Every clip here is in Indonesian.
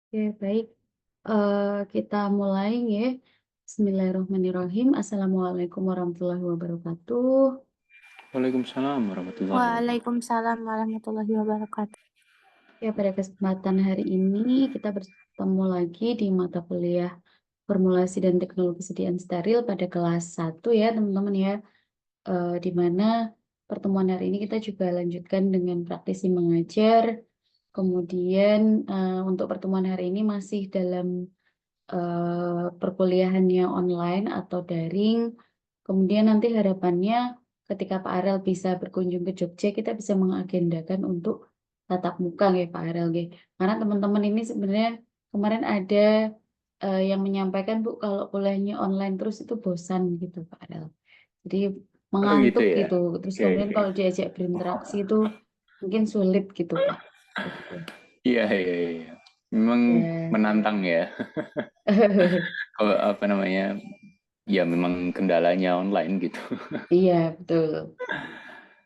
Oke, baik. Kita mulai ya. Bismillahirrahmanirrahim. Assalamualaikum warahmatullahi wabarakatuh. Waalaikumsalam warahmatullahi wabarakatuh. Waalaikumsalam warahmatullahi wabarakatuh. Ya, pada kesempatan hari ini kita bertemu lagi di mata kuliah Formulasi dan Teknologi Sediaan Steril pada kelas 1 ya, teman-teman ya. Di mana pertemuan hari ini kita juga lanjutkan dengan praktisi mengajar. Kemudian untuk pertemuan hari ini masih dalam perkuliahannya online atau daring. Kemudian nanti harapannya ketika Pak Arel bisa berkunjung ke Jogja, kita bisa mengagendakan untuk tatap muka ya Pak Arel. Nggih. Karena teman-teman ini sebenarnya kemarin ada yang menyampaikan Bu kalau kuliahnya online terus itu bosan gitu Pak Arel. Jadi Oh gitu mengantuk ya. gitu. Terus Oke, kemudian oke. kalau diajak berinteraksi itu mungkin sulit gitu Pak. Gitu. Iya, iya, iya. Memang Ya. menantang ya. Kalau apa namanya? Ya memang kendalanya online gitu. Iya, betul.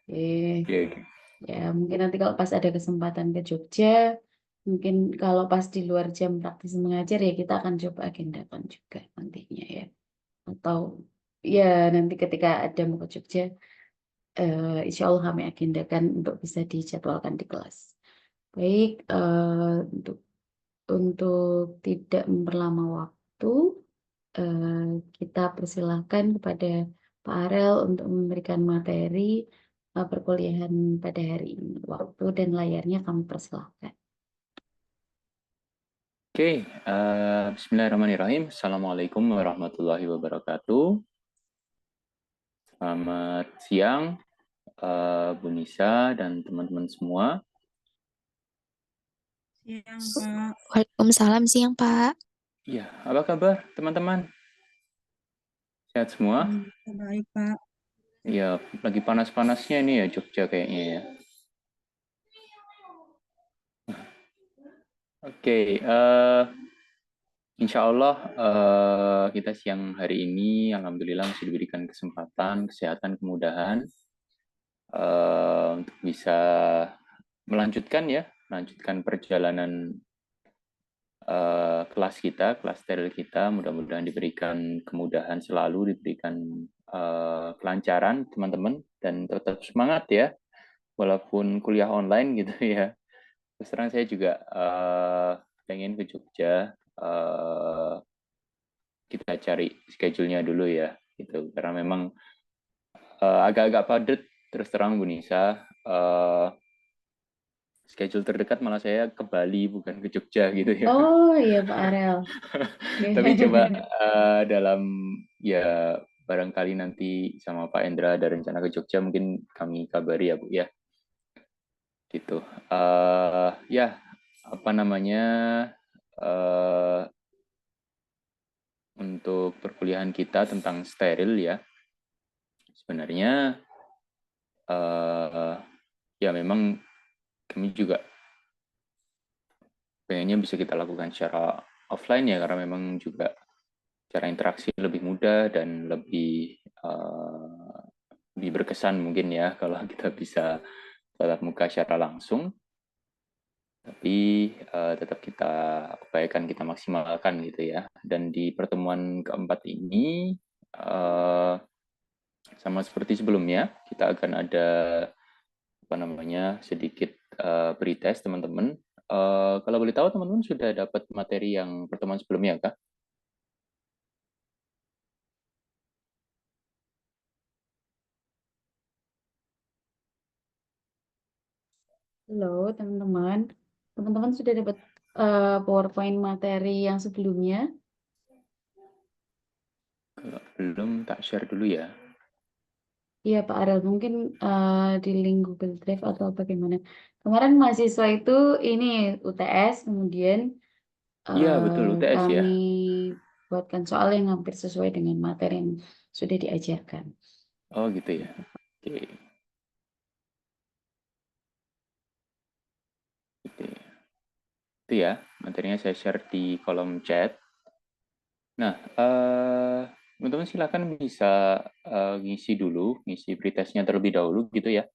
Oke. Oke, oke. Ya, mungkin nanti kalau pas ada kesempatan ke Jogja, mungkin kalau pas di luar jam praktis mengajar ya kita akan coba agendakan juga nantinya ya. Atau ya nanti ketika ada mau ke Jogja, insya Allah kami agendakan untuk bisa dijadwalkan di kelas. Baik, untuk tidak memperlama waktu, eh, kita persilahkan kepada Pak Arel untuk memberikan materi perkuliahan pada hari ini. Waktu dan layarnya kami persilahkan. Oke, bismillahirrahmanirrahim. Assalamualaikum warahmatullahi wabarakatuh. Selamat siang, Bu Nisa dan teman-teman semua. Siang, Pak. Waalaikumsalam siang, Pak. Iya, apa kabar teman-teman? Sehat semua? Baik, Pak. Iya, lagi panas-panasnya ini ya Jogja kayaknya ya. Oke, insya Allah kita siang hari ini, alhamdulillah masih diberikan kesempatan, kesehatan, kemudahan untuk bisa melanjutkan perjalanan kelas kita, kelas steril kita. Mudah-mudahan diberikan kemudahan selalu, diberikan kelancaran teman-teman dan tetap semangat ya, walaupun kuliah online gitu ya. Terus terang saya juga pengen ke Jogja. Kita cari schedule-nya dulu ya, gitu. Karena memang agak-agak padat, terus terang Bu Nisa. Schedule terdekat malah saya ke Bali, bukan ke Jogja gitu ya. Oh iya Pak Arel. Tapi coba dalam ya barangkali nanti sama Pak Endra ada rencana ke Jogja, mungkin kami kabari ya Bu ya. Gitu. Ya apa namanya uh, untuk perkuliahan kita tentang steril ya. Sebenarnya ya memang kami juga pengennya bisa kita lakukan secara offline ya, karena memang juga cara interaksi lebih mudah dan lebih berkesan mungkin ya kalau kita bisa tatap muka secara langsung. Tapi tetap kita upayakan, kita maksimalkan gitu ya. Dan di pertemuan keempat ini sama seperti sebelumnya, kita akan ada apa namanya sedikit pretest teman-teman. Kalau boleh tahu teman-teman sudah dapat materi yang pertemuan sebelumnya kah? Halo teman-teman. Teman-teman sudah dapat PowerPoint materi yang sebelumnya? Kalau belum, tak share dulu ya. Iya Pak Arel, mungkin di link Google Drive atau bagaimana. Kemarin mahasiswa itu ini UTS, kemudian Iya betul, UTS ya. kami buatkan soal yang hampir sesuai dengan materi yang sudah diajarkan. Oh gitu ya. Oke. Gitu ya. Itu ya, materinya saya share di kolom chat. Nah, teman-teman silakan bisa ngisi dulu, ngisi pretestnya terlebih dahulu gitu ya.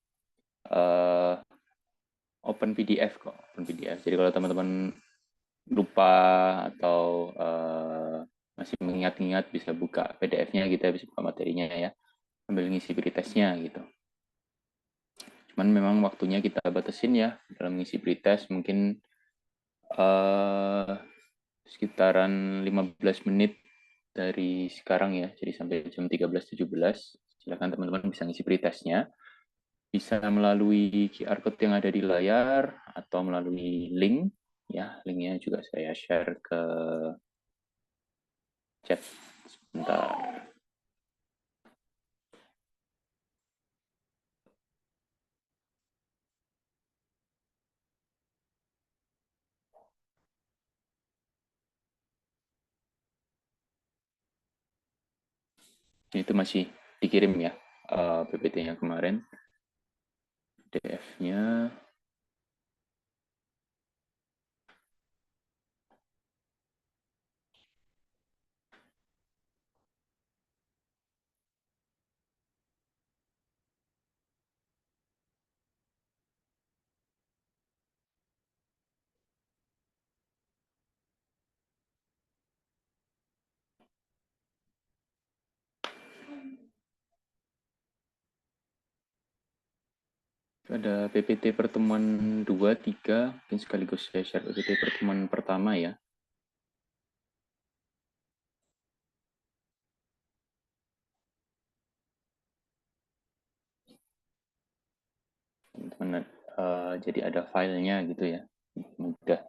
Open PDF kok, open PDF. Jadi kalau teman-teman lupa atau masih mengingat-ingat, bisa buka PDF-nya, kita bisa buka materinya ya, sambil ngisi pretestnya gitu. Cuman memang waktunya kita batasin ya dalam ngisi pretest, mungkin sekitaran 15 menit dari sekarang ya, jadi sampai jam 13.17. Silakan teman-teman bisa ngisi pretestnya. Bisa melalui QR code yang ada di layar atau melalui link ya, linknya juga saya share ke chat sebentar. Itu masih dikirim ya, PPT-nya kemarin, PDF-nya. Ada PPT pertemuan 2, 3, mungkin sekaligus saya share PPT pertemuan pertama ya. Teman-teman, jadi ada filenya gitu ya, mudah.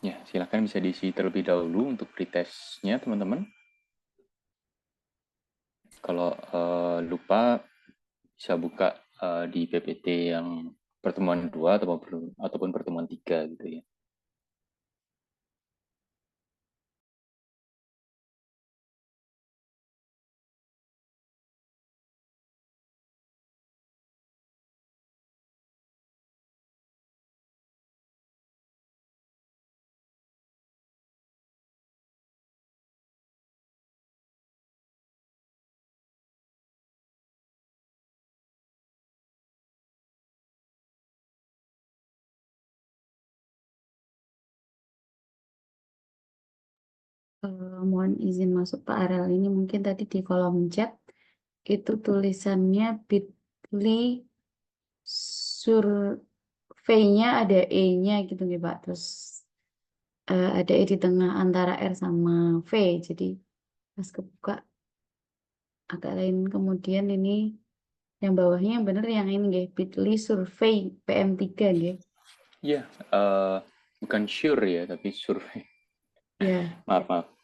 Ya, silakan bisa diisi terlebih dahulu untuk pretestnya teman-teman. Kalau lupa, bisa buka di PPT yang pertemuan 2 ataupun pertemuan 3 gitu ya. Mohon izin masuk Pak Arel, ini mungkin tadi di kolom chat itu tulisannya bit.ly surveinya ada E-nya gitu nih Pak, terus ada E di tengah antara R sama V, jadi pas kebuka agak lain. Kemudian ini yang bawahnya yang bener yang ini nggih, bit.ly survei PM3 nggih. Iya, bukan sure ya, tapi survei. Ya. Maaf.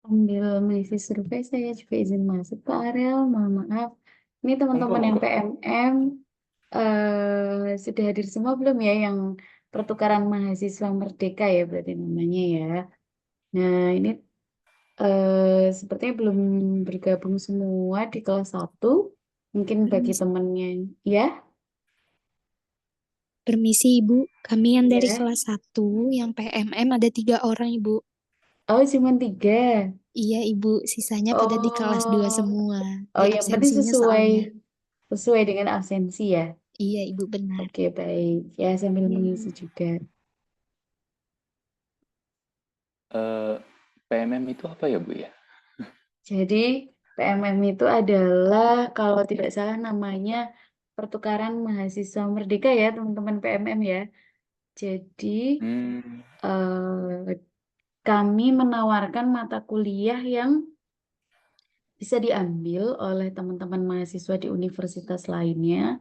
Sambil mengisi survei, saya juga izin masuk Pak Ariel, mohon maaf. Ini teman-teman yang Monggo. PMM sudah hadir semua belum ya yang pertukaran mahasiswa merdeka ya berarti namanya ya. Nah ini sepertinya belum bergabung semua di kelas 1. Mungkin bagi temannya ya. Permisi Ibu, kami yang dari Ya. kelas 1, yang PMM ada 3 orang Ibu. Oh, cuma 3. Iya Ibu, sisanya pada di kelas 2 Oh, semua. oh Di yang penting absensinya sesuai soalnya. sesuai dengan absensi ya. Iya Ibu benar. Oke, baik. Ya, sambil mengisi juga. PMM itu apa ya, Bu ya? Jadi, PMM itu adalah kalau tidak salah namanya Pertukaran Mahasiswa Merdeka ya, teman-teman PMM ya. Jadi, Hmm. kami menawarkan mata kuliah yang bisa diambil oleh teman-teman mahasiswa di universitas lainnya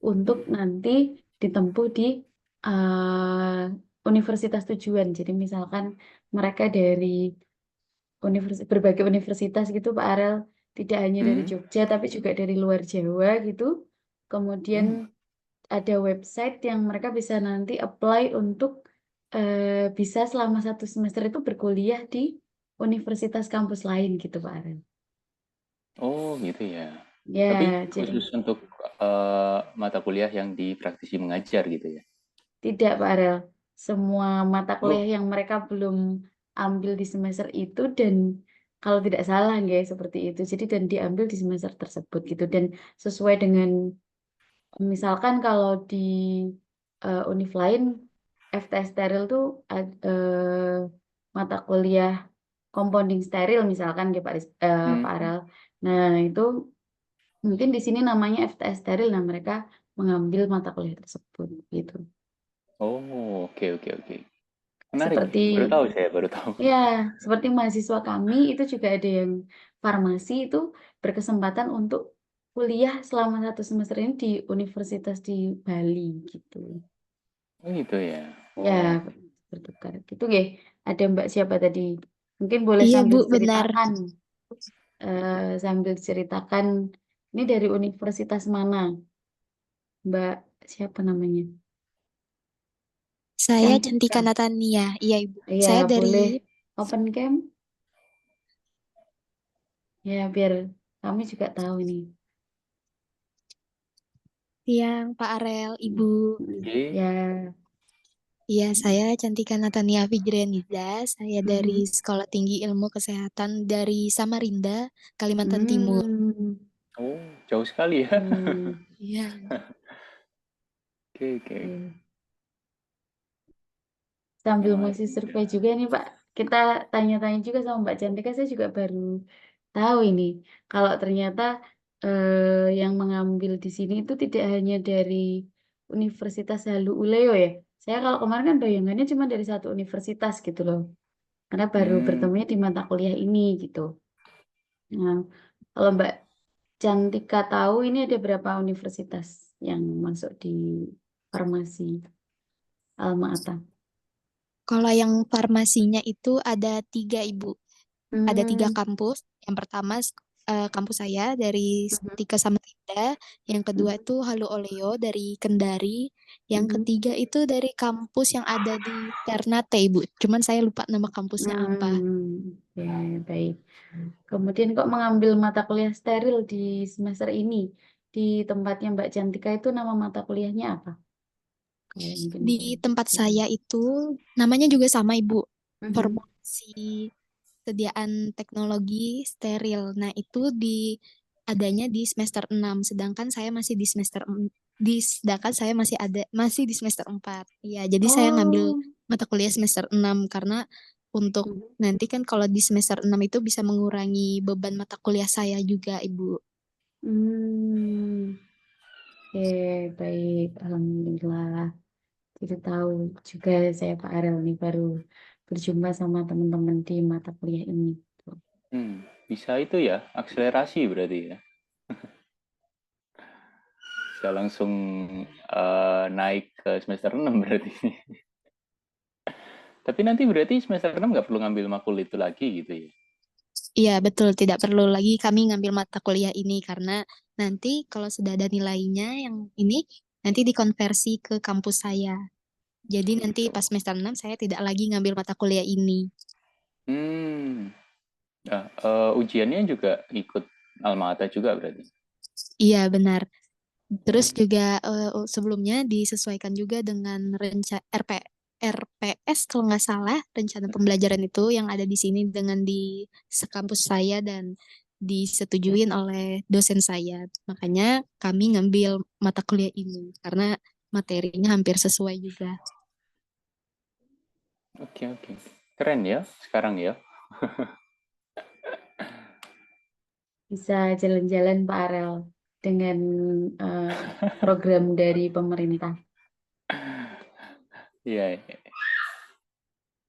untuk nanti ditempuh di eh, universitas tujuan. Jadi misalkan mereka dari berbagai universitas gitu Pak Arel, tidak hanya dari Hmm. Jogja tapi juga dari luar Jawa gitu. Kemudian ada website yang mereka bisa nanti apply untuk bisa selama 1 semester itu berkuliah di universitas kampus lain gitu Pak Arel. Oh, gitu ya. Ya, Tapi jadi khusus untuk mata kuliah yang di praktisi mengajar gitu ya. tidak Pak Arel. Semua mata kuliah Oh. yang mereka belum ambil di semester itu dan kalau tidak salah guys seperti itu. Jadi dan diambil di semester tersebut gitu dan sesuai dengan misalkan kalau di univ lain FTS steril tuh mata kuliah compounding steril misalkan gitu Pak Hmm. Arel. Nah, itu mungkin di sini namanya FTS steril. Nah, mereka mengambil mata kuliah tersebut gitu. Oh, oke oke oke. Menarik. Seperti Baru tahu saya, baru tahu. ya, seperti mahasiswa kami itu juga ada yang farmasi itu berkesempatan untuk kuliah selama 1 semester ini di universitas di Bali gitu. Oh, gitu ya. Ya, Oh. bertukar. Gitu ya. Ada Mbak siapa tadi? Mungkin boleh Iya sambil Bu, benar. ceritakan, sambil ceritakan ini dari universitas mana, Mbak siapa namanya? Saya Cantika Cantika. Natania. Iya Ibu. Iya, Saya boleh dari open cam ya biar kami juga tahu ini. siang Pak Arel, Ibu. Oke. Ya. Iya, saya Cantika Natania Fijreniza. Saya dari Mhm. Sekolah Tinggi Ilmu Kesehatan dari Samarinda, Kalimantan Timur. Hmm. Oh, jauh sekali ya. Iya. Oke oke. Oke. Sambil mengisi survei Samarinda. juga nih Pak, kita tanya-tanya juga sama Mbak Cantika, saya juga baru tahu ini. Kalau ternyata yang mengambil di sini itu tidak hanya dari Universitas Halu Oleo ya. Saya kalau kemarin kan bayangannya cuma dari satu universitas gitu loh. Karena baru Hmm. bertemunya di mata kuliah ini gitu. Nah, kalau Mbak Cantika tahu ini ada berapa universitas yang masuk di farmasi Alma Ata? Kalau yang farmasinya itu ada 3 Ibu. Ada 3 Hmm. kampus. Yang pertama kampus saya dari Mhm. Stika Samarinda. Yang kedua Mhm. itu Halu Oleo dari Kendari. Yang Mhm. ketiga itu dari kampus yang ada di Ternate Ibu. Cuman saya lupa nama kampusnya apa. Oke, baik. Kemudian kok mengambil mata kuliah steril di semester ini? Di tempatnya Mbak Cantika itu nama mata kuliahnya apa? Kalau mungkin Di boleh. tempat saya itu namanya juga sama Ibu. Mhm. Formulasi sediaan teknologi steril. Nah, itu adanya di semester 6, sedangkan saya masih di sedangkan saya masih di semester 4. Ya, jadi saya ngambil Oh. mata kuliah semester 6 karena untuk Mhm. nanti kan kalau di semester 6 itu bisa mengurangi beban mata kuliah saya juga, Ibu. Hmm. Oke, baik. Alhamdulillah. Jadi tahu juga saya Pak Arel nih baru berjumpa sama teman-teman di mata kuliah ini. Bisa itu ya, akselerasi berarti ya. Bisa langsung naik ke semester 6 berarti. Tapi nanti berarti semester 6 nggak perlu ngambil makul itu lagi gitu ya? Iya, betul. Tidak perlu lagi kami ngambil mata kuliah ini karena nanti kalau sudah ada nilainya yang ini, nanti dikonversi ke kampus saya. Jadi nanti Gitu. pas semester 6 saya tidak lagi ngambil mata kuliah ini. Hmm. Nah, ujiannya juga ikut Alma Ata juga berarti? Iya, benar. Terus juga sebelumnya disesuaikan juga dengan RPS kalau nggak salah, rencana pembelajaran itu yang ada di sini dengan di sekampus saya dan disetujuin oleh dosen saya. Makanya kami ngambil mata kuliah ini karena materinya hampir sesuai juga. Oke, oke. Keren ya sekarang ya. Bisa jalan-jalan Pak Arel dengan program dari pemerintah. Iya. Iya.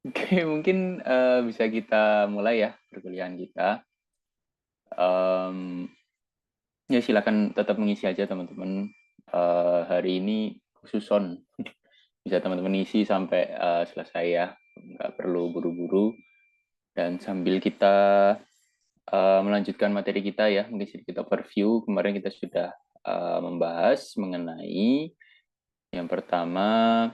Oke, mungkin bisa kita mulai ya perkuliahan kita. Ya silakan tetap mengisi aja teman-teman. Hari ini khusus on. Bisa teman-teman isi sampai selesai ya. Nggak perlu buru-buru. Dan sambil kita melanjutkan materi kita ya, mungkin sedikit overview. Kemarin kita sudah membahas mengenai yang pertama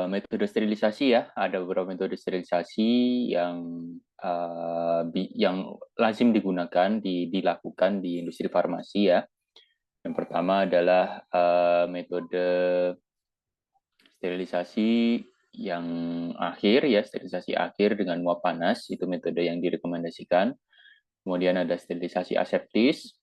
metode sterilisasi ya. Ada beberapa metode sterilisasi yang lazim digunakan, dilakukan di industri farmasi ya. Yang pertama adalah metode sterilisasi yang akhir ya, sterilisasi akhir dengan uap panas, itu metode yang direkomendasikan. Kemudian ada sterilisasi aseptis,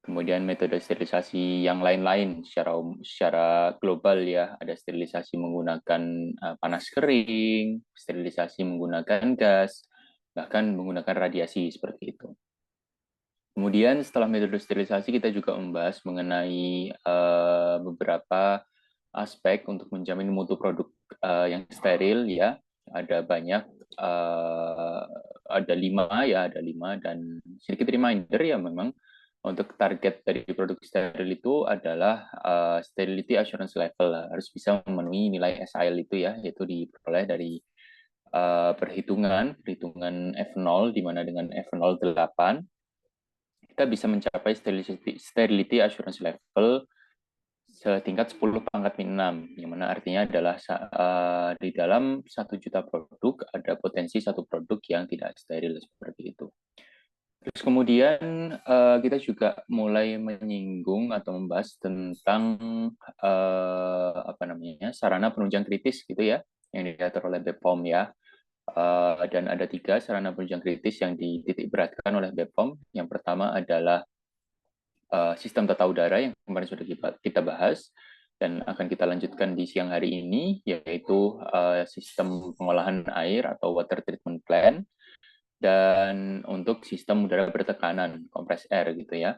kemudian metode sterilisasi yang lain-lain secara global ya, ada sterilisasi menggunakan panas kering, sterilisasi menggunakan gas, bahkan menggunakan radiasi seperti itu. Kemudian setelah metode sterilisasi kita juga membahas mengenai beberapa aspek untuk menjamin mutu produk yang steril ya. Ada banyak, ada 5 ya, ada 5 dan sedikit reminder ya memang untuk target dari produk steril itu adalah sterility assurance level, harus bisa memenuhi nilai SIL itu ya, yaitu diperoleh dari perhitungan F0 di mana dengan F0 8 kita bisa mencapai sterility assurance level setingkat 10 pangkat min 6, yang mana artinya adalah di dalam 1 juta produk ada potensi 1 produk yang tidak steril seperti itu. Terus kemudian kita juga mulai menyinggung atau membahas tentang sarana penunjang kritis gitu ya, yang diatur oleh BPOM ya. Dan ada 3 sarana penunjang kritis yang dititik beratkan oleh BPOM. Yang pertama adalah sistem tata udara yang kemarin sudah kita bahas dan akan kita lanjutkan di siang hari ini, yaitu sistem pengolahan air atau water treatment plant, dan untuk sistem udara bertekanan, compressed air gitu ya.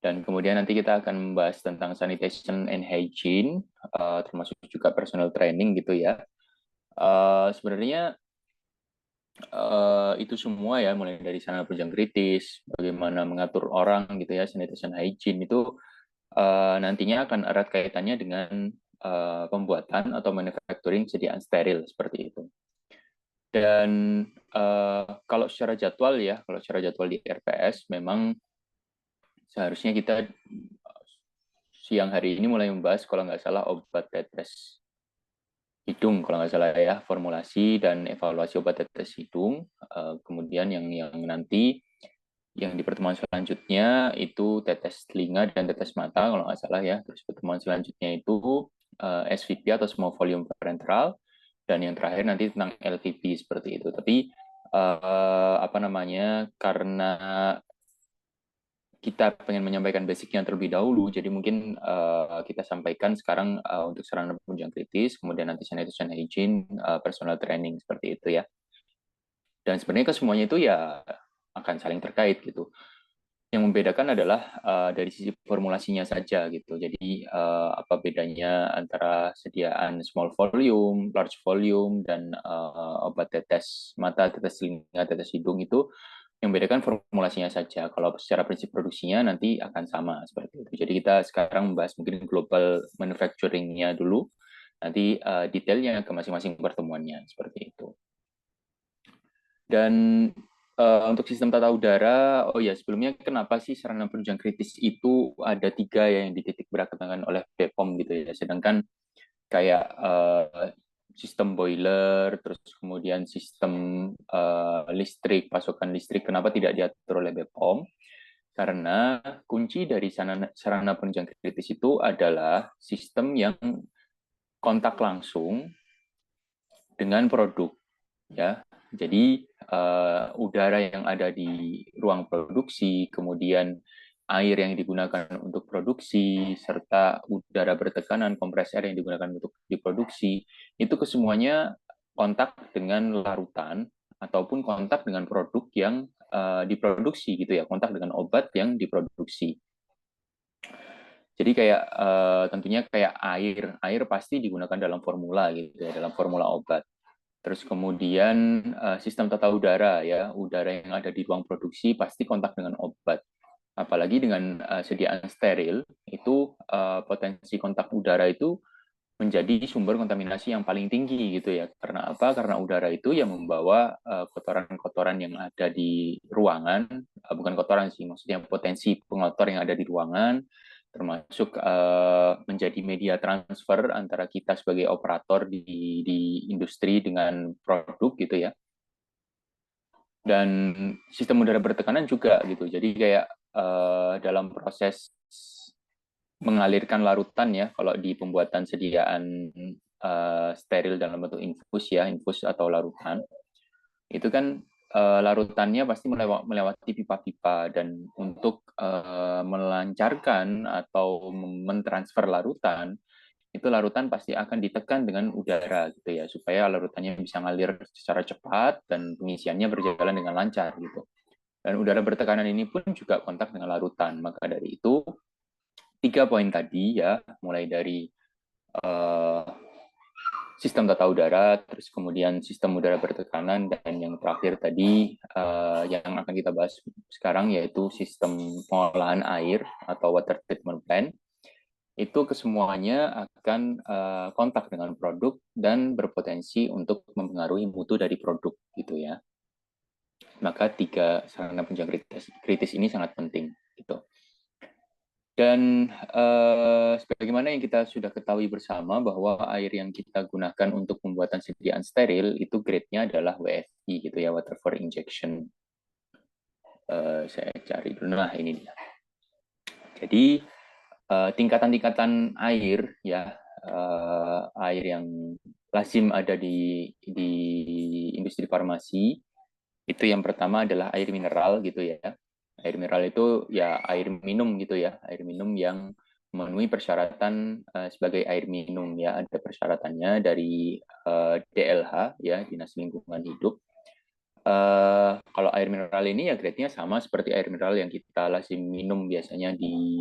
Dan kemudian nanti kita akan membahas tentang sanitation and hygiene, termasuk juga personal training gitu ya. Sebenarnya itu semua ya, mulai dari sarana penunjang kritis, bagaimana mengatur orang gitu ya, sanitation hygiene itu nantinya akan erat kaitannya dengan pembuatan atau manufacturing sediaan steril seperti itu. Dan kalau secara jadwal ya, kalau secara jadwal di RPS memang seharusnya kita siang hari ini mulai membahas kalau nggak salah obat tetes hidung kalau nggak salah ya, formulasi dan evaluasi obat tetes hidung. Kemudian yang nanti yang di pertemuan selanjutnya itu tetes telinga dan tetes mata kalau nggak salah ya. Terus pertemuan selanjutnya itu SVP atau small volume parenteral, dan yang terakhir nanti tentang LVP seperti itu. Tapi karena kita pengen menyampaikan basicnya terlebih dahulu, jadi mungkin kita sampaikan sekarang untuk sarana penunjang kritis, kemudian nanti sanitation hygiene, personal training seperti itu ya. Dan sebenarnya kesemuanya itu ya akan saling terkait gitu. Yang membedakan adalah dari sisi formulasinya saja gitu. Jadi apa bedanya antara sediaan small volume, large volume, dan obat tetes mata, tetes telinga, tetes hidung itu yang bedakan formulasinya saja. Kalau secara prinsip produksinya nanti akan sama seperti itu. Jadi kita sekarang membahas mungkin global manufacturing-nya dulu, nanti detailnya ke masing-masing pertemuannya seperti itu. Dan untuk sistem tata udara, oh ya sebelumnya kenapa sih sarana penunjang kritis itu ada 3 yang dititik beratkan oleh BPOM gitu ya, sedangkan kayak sistem boiler, terus kemudian sistem listrik, pasokan listrik, kenapa tidak diatur oleh BPOM? Karena kunci dari sarana penunjang kritis itu adalah sistem yang kontak langsung dengan produk, ya. Jadi udara yang ada di ruang produksi, kemudian air yang digunakan untuk produksi, serta udara bertekanan, kompres air yang digunakan untuk diproduksi, itu kesemuanya kontak dengan larutan ataupun kontak dengan produk yang diproduksi gitu ya, kontak dengan obat yang diproduksi. Jadi kayak tentunya kayak air pasti digunakan dalam formula gitu ya, dalam formula obat. Terus kemudian sistem tata udara ya, udara yang ada di ruang produksi pasti kontak dengan obat. Apalagi dengan sediaan steril, itu potensi kontak udara itu menjadi sumber kontaminasi yang paling tinggi gitu ya. Karena apa? Karena udara itu yang membawa kotoran-kotoran yang ada di ruangan, bukan kotoran sih, maksudnya potensi pengotor yang ada di ruangan, termasuk menjadi media transfer antara kita sebagai operator di industri dengan produk gitu ya. Dan sistem udara bertekanan juga gitu. Jadi kayak dalam proses mengalirkan larutan ya, kalau di pembuatan sediaan steril dalam bentuk infus ya, infus atau larutan, itu kan larutannya pasti melewati pipa-pipa, dan untuk melancarkan atau mentransfer larutan, itu larutan pasti akan ditekan dengan udara gitu ya, supaya larutannya bisa ngalir secara cepat dan pengisiannya berjalan dengan lancar gitu. Dan udara bertekanan ini pun juga kontak dengan larutan. Maka dari itu 3 poin tadi ya, mulai dari sistem tata udara, terus kemudian sistem udara bertekanan, dan yang terakhir tadi yang akan kita bahas sekarang yaitu sistem pengolahan air atau water treatment plant. Itu kesemuanya akan kontak dengan produk dan berpotensi untuk mempengaruhi mutu dari produk gitu ya. Maka 3 sarana penunjang kritis ini sangat penting gitu. Dan sebagaimana yang kita sudah ketahui bersama bahwa air yang kita gunakan untuk pembuatan sediaan steril itu grade-nya adalah WFI gitu ya, water for injection. Saya cari dulu, nah ini dia. Jadi tingkatan-tingkatan air ya, air yang lazim ada di industri farmasi itu yang pertama adalah air mineral gitu ya. Air mineral itu ya air minum gitu ya, air minum yang memenuhi persyaratan sebagai air minum ya. Ada persyaratannya dari DLH ya, Dinas Lingkungan Hidup. Kalau air mineral ini ya grade-nya sama seperti air mineral yang kita lazim minum biasanya di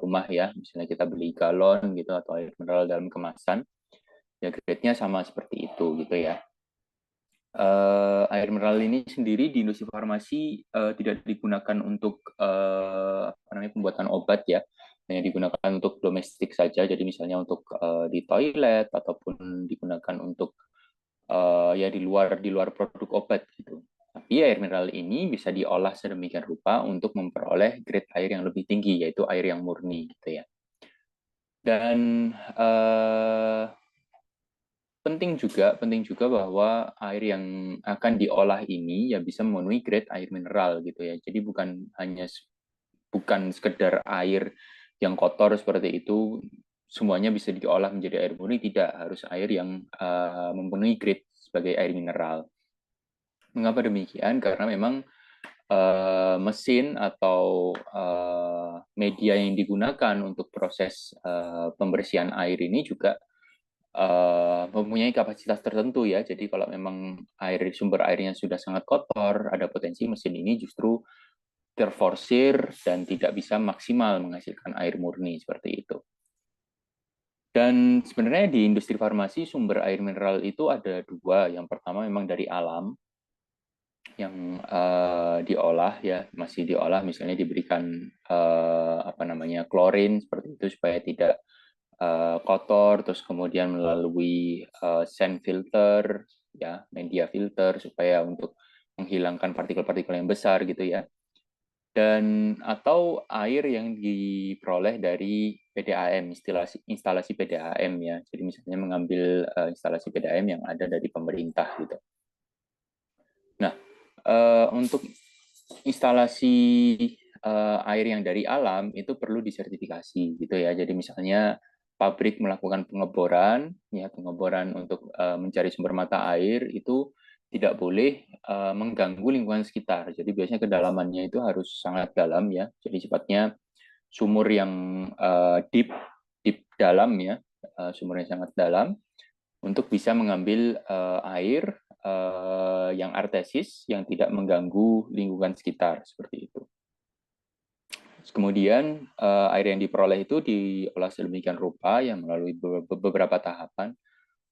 rumah ya. Misalnya kita beli galon gitu atau air mineral dalam kemasan, ya grade-nya sama seperti itu gitu ya. Air mineral ini sendiri di industri farmasi tidak digunakan untuk pembuatan obat ya, hanya digunakan untuk domestik saja. Jadi misalnya untuk di toilet ataupun digunakan untuk ya di luar produk obat gitu. Tapi air mineral ini bisa diolah sedemikian rupa untuk memperoleh grade air yang lebih tinggi, yaitu air yang murni gitu ya. Dan penting juga bahwa air yang akan diolah ini ya bisa memenuhi grade air mineral gitu ya. Jadi bukan sekedar air yang kotor seperti itu semuanya bisa diolah menjadi air murni, tidak, harus air yang memenuhi grade sebagai air mineral. Mengapa demikian? Karena memang mesin atau media yang digunakan untuk proses pembersihan air ini juga mempunyai kapasitas tertentu ya. Jadi kalau memang sumber airnya sudah sangat kotor, ada potensi mesin ini justru terforsir dan tidak bisa maksimal menghasilkan air murni seperti itu. Dan sebenarnya di industri farmasi sumber air mineral itu ada 2. Yang pertama memang dari alam yang diolah ya, masih diolah, misalnya diberikan klorin seperti itu supaya tidak kotor, terus kemudian melalui sand filter ya, media filter supaya untuk menghilangkan partikel-partikel yang besar gitu ya. Dan atau air yang diperoleh dari PDAM, instalasi PDAM ya. Jadi misalnya mengambil instalasi PDAM yang ada dari pemerintah gitu. Nah, untuk instalasi air yang dari alam itu perlu disertifikasi gitu ya. Jadi misalnya pabrik melakukan pengeboran, ya pengeboran untuk mencari sumber mata air itu tidak boleh mengganggu lingkungan sekitar. Jadi biasanya kedalamannya itu harus sangat dalam ya. Jadi sifatnya sumur yang deep dalam ya, sumur yang sangat dalam untuk bisa mengambil air yang artesis yang tidak mengganggu lingkungan sekitar seperti itu. Kemudian air yang diperoleh itu diolah sedemikian rupa yang melalui beberapa tahapan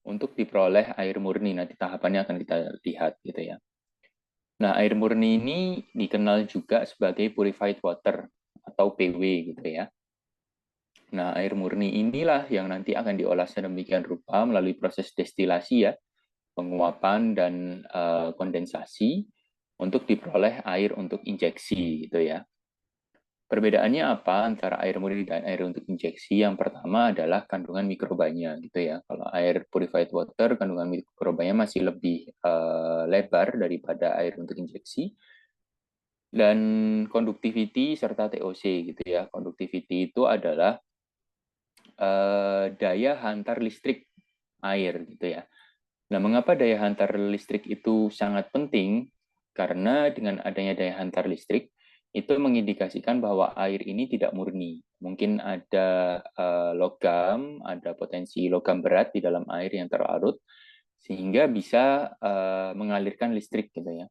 untuk diperoleh air murni. Nanti tahapannya akan kita lihat gitu ya. Nah, air murni ini dikenal juga sebagai purified water atau PW gitu ya. Nah, air murni inilah yang nanti akan diolah sedemikian rupa melalui proses destilasi ya, penguapan dan kondensasi untuk diperoleh air untuk injeksi gitu ya. Perbedaannya apa antara air murni dan air untuk injeksi? Yang pertama adalah kandungan mikrobanya gitu ya. Kalau air purified water kandungan mikrobanya masih lebih lebar daripada air untuk injeksi. Dan conductivity serta TOC gitu ya. Conductivity itu adalah daya hantar listrik air gitu ya. Nah, mengapa daya hantar listrik itu sangat penting? Karena dengan adanya daya hantar listrik, itu mengindikasikan bahwa air ini tidak murni. Mungkin ada logam, ada potensi logam berat di dalam air yang terlarut, sehingga bisa mengalirkan listrik gitu ya.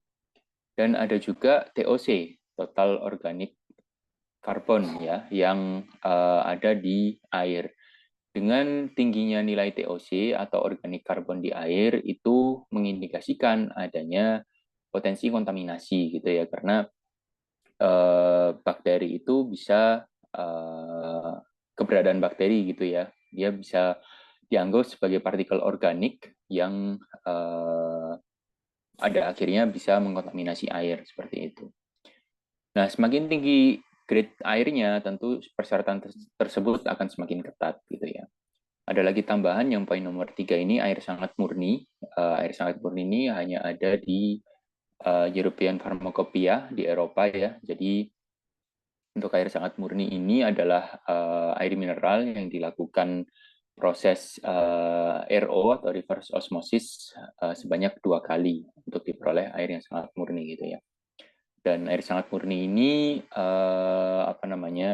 Dan ada juga TOC, total organic carbon ya, yang ada di air. Dengan tingginya nilai TOC atau organik karbon di air itu mengindikasikan adanya potensi kontaminasi gitu ya, karena bakteri itu bisa keberadaan bakteri gitu ya, dia bisa dianggap sebagai partikel organik yang ada akhirnya bisa mengkontaminasi air seperti itu. Nah, semakin tinggi grade airnya, tentu persyaratan tersebut akan semakin ketat gitu ya. Ada lagi tambahan yang poin nomor 3 ini air sangat murni. Air sangat murni ini hanya ada di European Pharmacopoeia di Eropa ya. Jadi untuk air sangat murni ini adalah air mineral yang dilakukan proses RO atau reverse osmosis sebanyak 2 kali untuk diperoleh air yang sangat murni gitu ya. Dan air sangat murni ini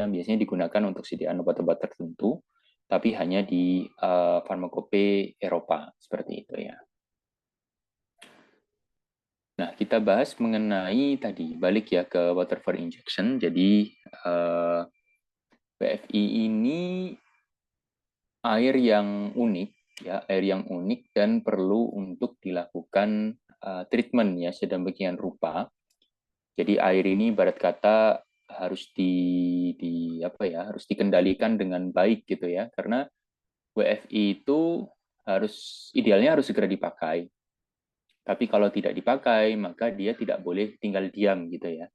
biasanya digunakan untuk sediaan obat-obat tertentu, tapi hanya di farmakope Eropa seperti itu ya. Nah, kita bahas mengenai tadi balik ya ke water for injection. Jadi WFI ini air yang unik ya, air yang unik dan perlu untuk dilakukan treatment ya sedemikian rupa. Jadi air ini ibarat kata harus harus dikendalikan dengan baik gitu ya, karena WFI itu idealnya harus segera dipakai. Tapi kalau tidak dipakai, maka dia tidak boleh tinggal diam gitu ya.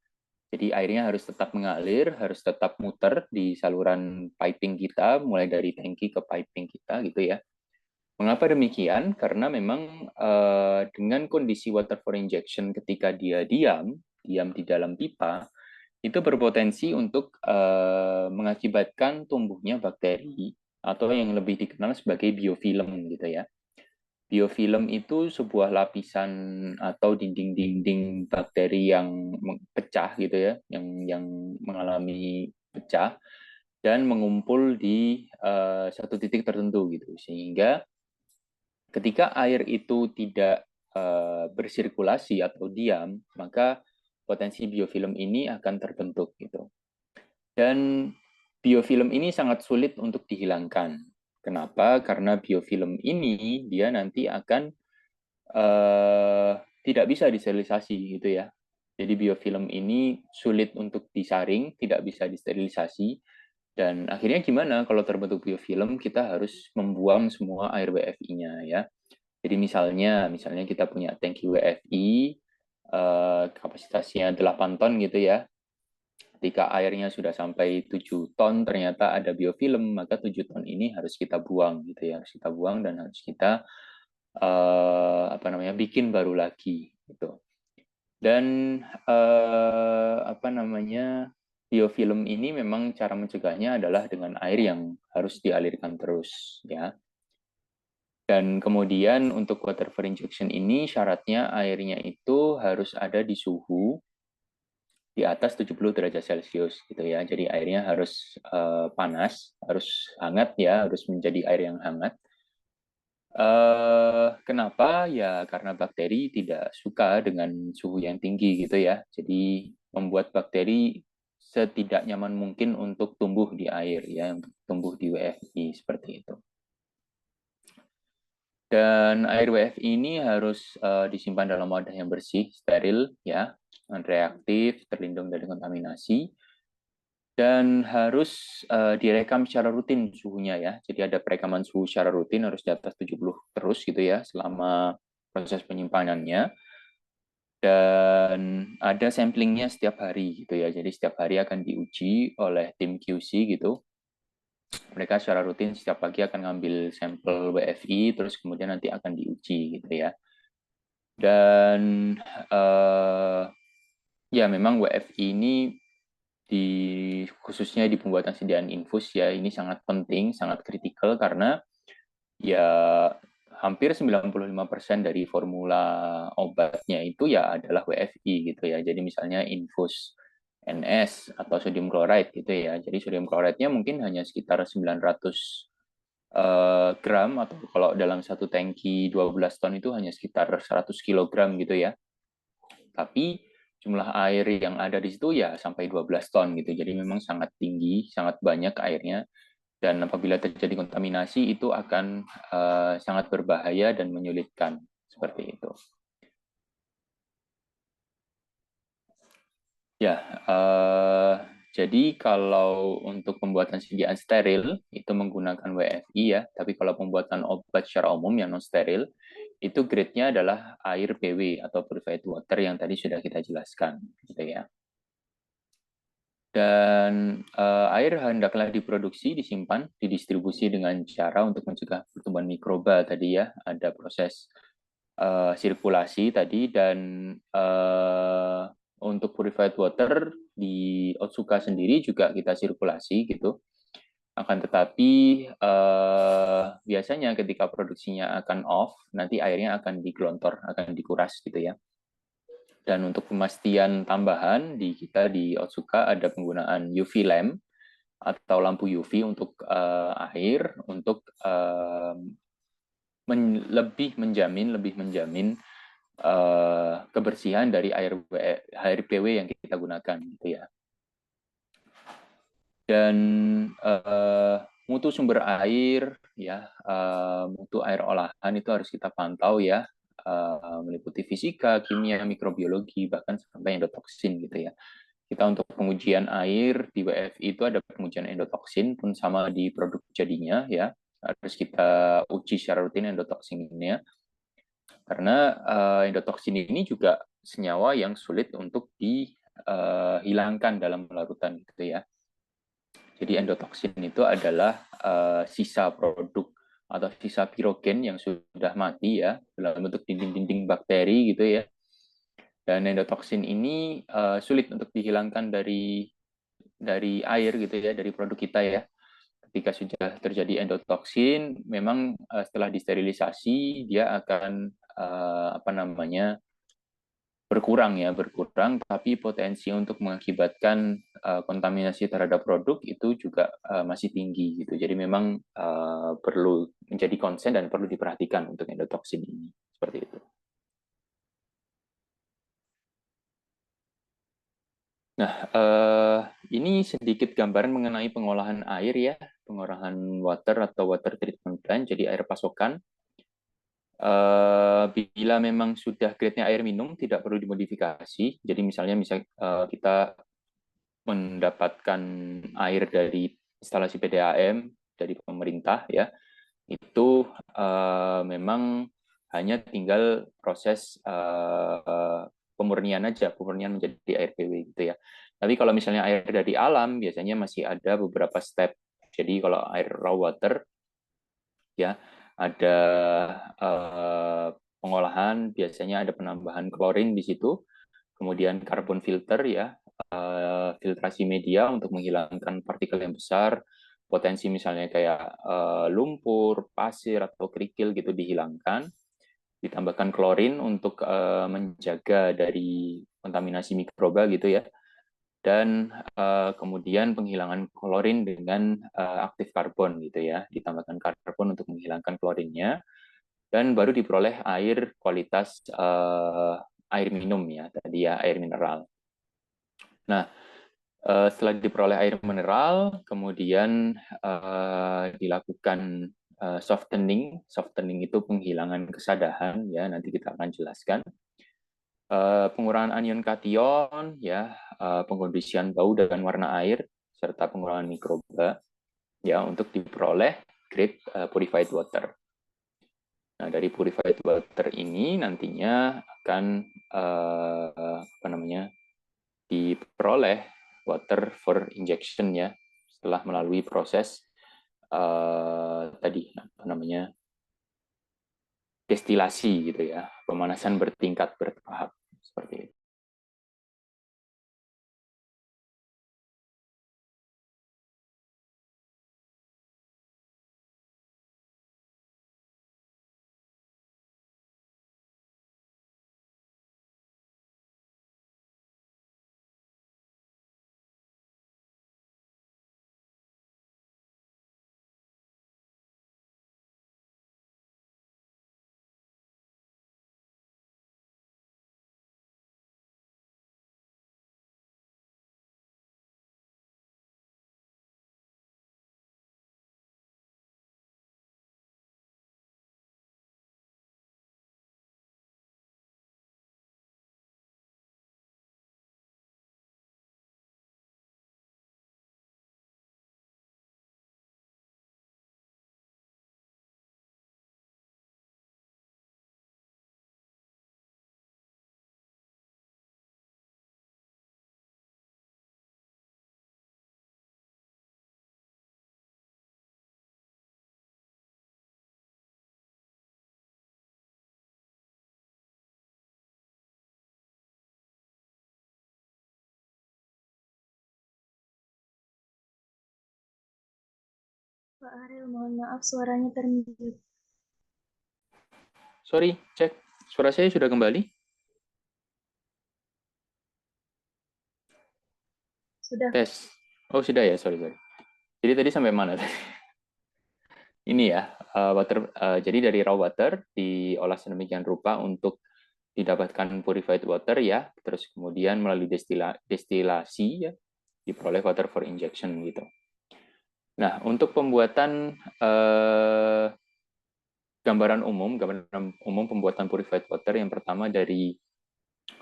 Jadi airnya harus tetap mengalir, harus tetap muter di saluran piping kita, mulai dari tangki ke piping kita gitu ya. Mengapa demikian? Karena memang dengan kondisi water for injection ketika dia diam di dalam pipa, itu berpotensi untuk mengakibatkan tumbuhnya bakteri atau yang lebih dikenal sebagai biofilm gitu ya. Biofilm itu sebuah lapisan atau dinding-dinding bakteri yang pecah gitu ya, yang mengalami pecah dan mengumpul di satu titik tertentu gitu, sehingga ketika air itu tidak bersirkulasi atau diam, maka potensi biofilm ini akan terbentuk gitu. Dan biofilm ini sangat sulit untuk dihilangkan. Kenapa? Karena biofilm ini dia nanti akan tidak bisa disterilisasi gitu ya. Jadi biofilm ini sulit untuk disaring, tidak bisa disterilisasi. Dan akhirnya gimana kalau terbentuk biofilm, kita harus membuang semua air WFI-nya ya. Jadi misalnya kita punya tangki WFI, kapasitasnya 8 ton gitu ya. Ketika airnya sudah sampai 7 ton, ternyata ada biofilm, maka 7 ton ini harus kita buang gitu ya, harus kita buang dan harus kita bikin baru lagi gitu. Dan biofilm ini memang cara mencegahnya adalah dengan air yang harus dialirkan terus, ya. Dan kemudian untuk water for injection ini syaratnya airnya itu harus ada di suhu di atas 70 derajat Celcius gitu ya. Jadi airnya harus panas, harus hangat ya, harus menjadi air yang hangat. Kenapa? Ya karena bakteri tidak suka dengan suhu yang tinggi gitu ya. Jadi membuat bakteri setidak nyaman mungkin untuk tumbuh di air ya, untuk tumbuh di WFI seperti itu. Dan air WFI ini harus disimpan dalam wadah yang bersih, steril ya, non-reaktif, terlindung dari kontaminasi. Dan harus direkam secara rutin suhunya ya. Jadi ada perekaman suhu secara rutin harus di atas 70 terus gitu ya selama proses penyimpanannya. Dan ada samplingnya setiap hari gitu ya. Jadi setiap hari akan diuji oleh tim QC gitu. Mereka secara rutin setiap pagi akan ngambil sampel WFI terus kemudian nanti akan diuji gitu ya. Dan ya memang WFI ini khususnya di pembuatan sediaan infus ya ini sangat penting, sangat kritikal karena ya hampir 95% dari formula obatnya itu ya adalah WFI gitu ya. Jadi misalnya infus NS atau sodium chloride gitu ya. Jadi sodium chloride-nya mungkin hanya sekitar 900 gram atau kalau dalam satu tangki 12 ton itu hanya sekitar 100 kilogram gitu ya. Tapi jumlah air yang ada di situ ya sampai 12 ton gitu. Jadi memang sangat tinggi, sangat banyak airnya. Dan apabila terjadi kontaminasi itu akan sangat berbahaya dan menyulitkan seperti itu. Ya, jadi kalau untuk pembuatan sediaan steril itu menggunakan WFI ya, tapi kalau pembuatan obat secara umum yang non steril itu grade-nya adalah air PW atau purified water yang tadi sudah kita jelaskan, gitu ya. Dan air hendaklah diproduksi, disimpan, didistribusi dengan cara untuk mencegah pertumbuhan mikroba tadi ya, ada proses sirkulasi tadi dan untuk purified water di Otsuka sendiri juga kita sirkulasi gitu. Akan tetapi biasanya ketika produksinya akan off, nanti airnya akan digelontor, akan dikuras gitu ya. Dan untuk pemastian tambahan di kita di Otsuka ada penggunaan UV lamp atau lampu UV untuk air untuk lebih menjamin kebersihan dari air PW yang kita gunakan gitu ya. Dan mutu sumber air ya, mutu air olahan itu harus kita pantau ya, meliputi fisika, kimia, mikrobiologi, bahkan sampai endotoksin gitu ya. Kita untuk pengujian air di WFI itu ada pengujian endotoksin pun sama di produk jadinya ya, harus kita uji secara rutin endotoksinnya. Karena endotoksin ini juga senyawa yang sulit untuk dihilangkan dalam larutan gitu ya. Jadi endotoksin itu adalah sisa produk atau sisa pirogen yang sudah mati ya dalam bentuk dinding-dinding bakteri gitu ya. Dan endotoksin ini sulit untuk dihilangkan dari air gitu ya, dari produk kita ya. Ketika sudah terjadi endotoksin, memang setelah disterilisasi dia akan berkurang, tapi potensi untuk mengakibatkan kontaminasi terhadap produk itu juga masih tinggi gitu. Jadi memang perlu menjadi konsen dan perlu diperhatikan untuk endotoksin ini seperti itu. Nah, ini sedikit gambaran mengenai pengolahan air ya, pengolahan water atau water treatment plant, jadi air pasokan. Bila memang sudah grade-nya air minum, tidak perlu dimodifikasi. Jadi misalnya kita mendapatkan air dari instalasi PDAM dari pemerintah ya, itu memang hanya tinggal proses pemurnian menjadi air PW gitu ya. Tapi kalau misalnya air dari alam biasanya masih ada beberapa step. Jadi kalau air raw water ya ada pengolahan, biasanya ada penambahan klorin di situ, kemudian karbon filter ya, filtrasi media untuk menghilangkan partikel yang besar, potensi misalnya kayak lumpur, pasir, atau kerikil gitu dihilangkan. Ditambahkan klorin untuk menjaga dari kontaminasi mikroba gitu ya. Dan kemudian penghilangan klorin dengan aktif karbon gitu ya. Ditambahkan karbon untuk menghilangkan klorinnya. Dan baru diperoleh air kualitas air minum ya, tadi ya, air mineral. Nah, setelah diperoleh air mineral, kemudian dilakukan softening. Softening itu penghilangan kesadahan ya, nanti kita akan jelaskan. Pengurangan anion kation ya, pengkondisian bau dan warna air serta pengurangan mikroba ya untuk diperoleh grade purified water. Nah, dari purified water ini nantinya akan diperoleh water for injection ya, setelah melalui proses destilasi gitu ya, pemanasan bertingkat bertahap seperti itu. Pak Ariel, mohon maaf suaranya termute. Sorry, cek. Suara saya sudah kembali? Sudah. Tes. Oh, sudah ya, sorry. Jadi tadi sampai mana? Ini ya, jadi dari raw water diolah sedemikian rupa untuk didapatkan purified water ya, terus kemudian melalui destilasi ya, diperoleh water for injection gitu. Nah, untuk pembuatan gambaran umum pembuatan purified water yang pertama dari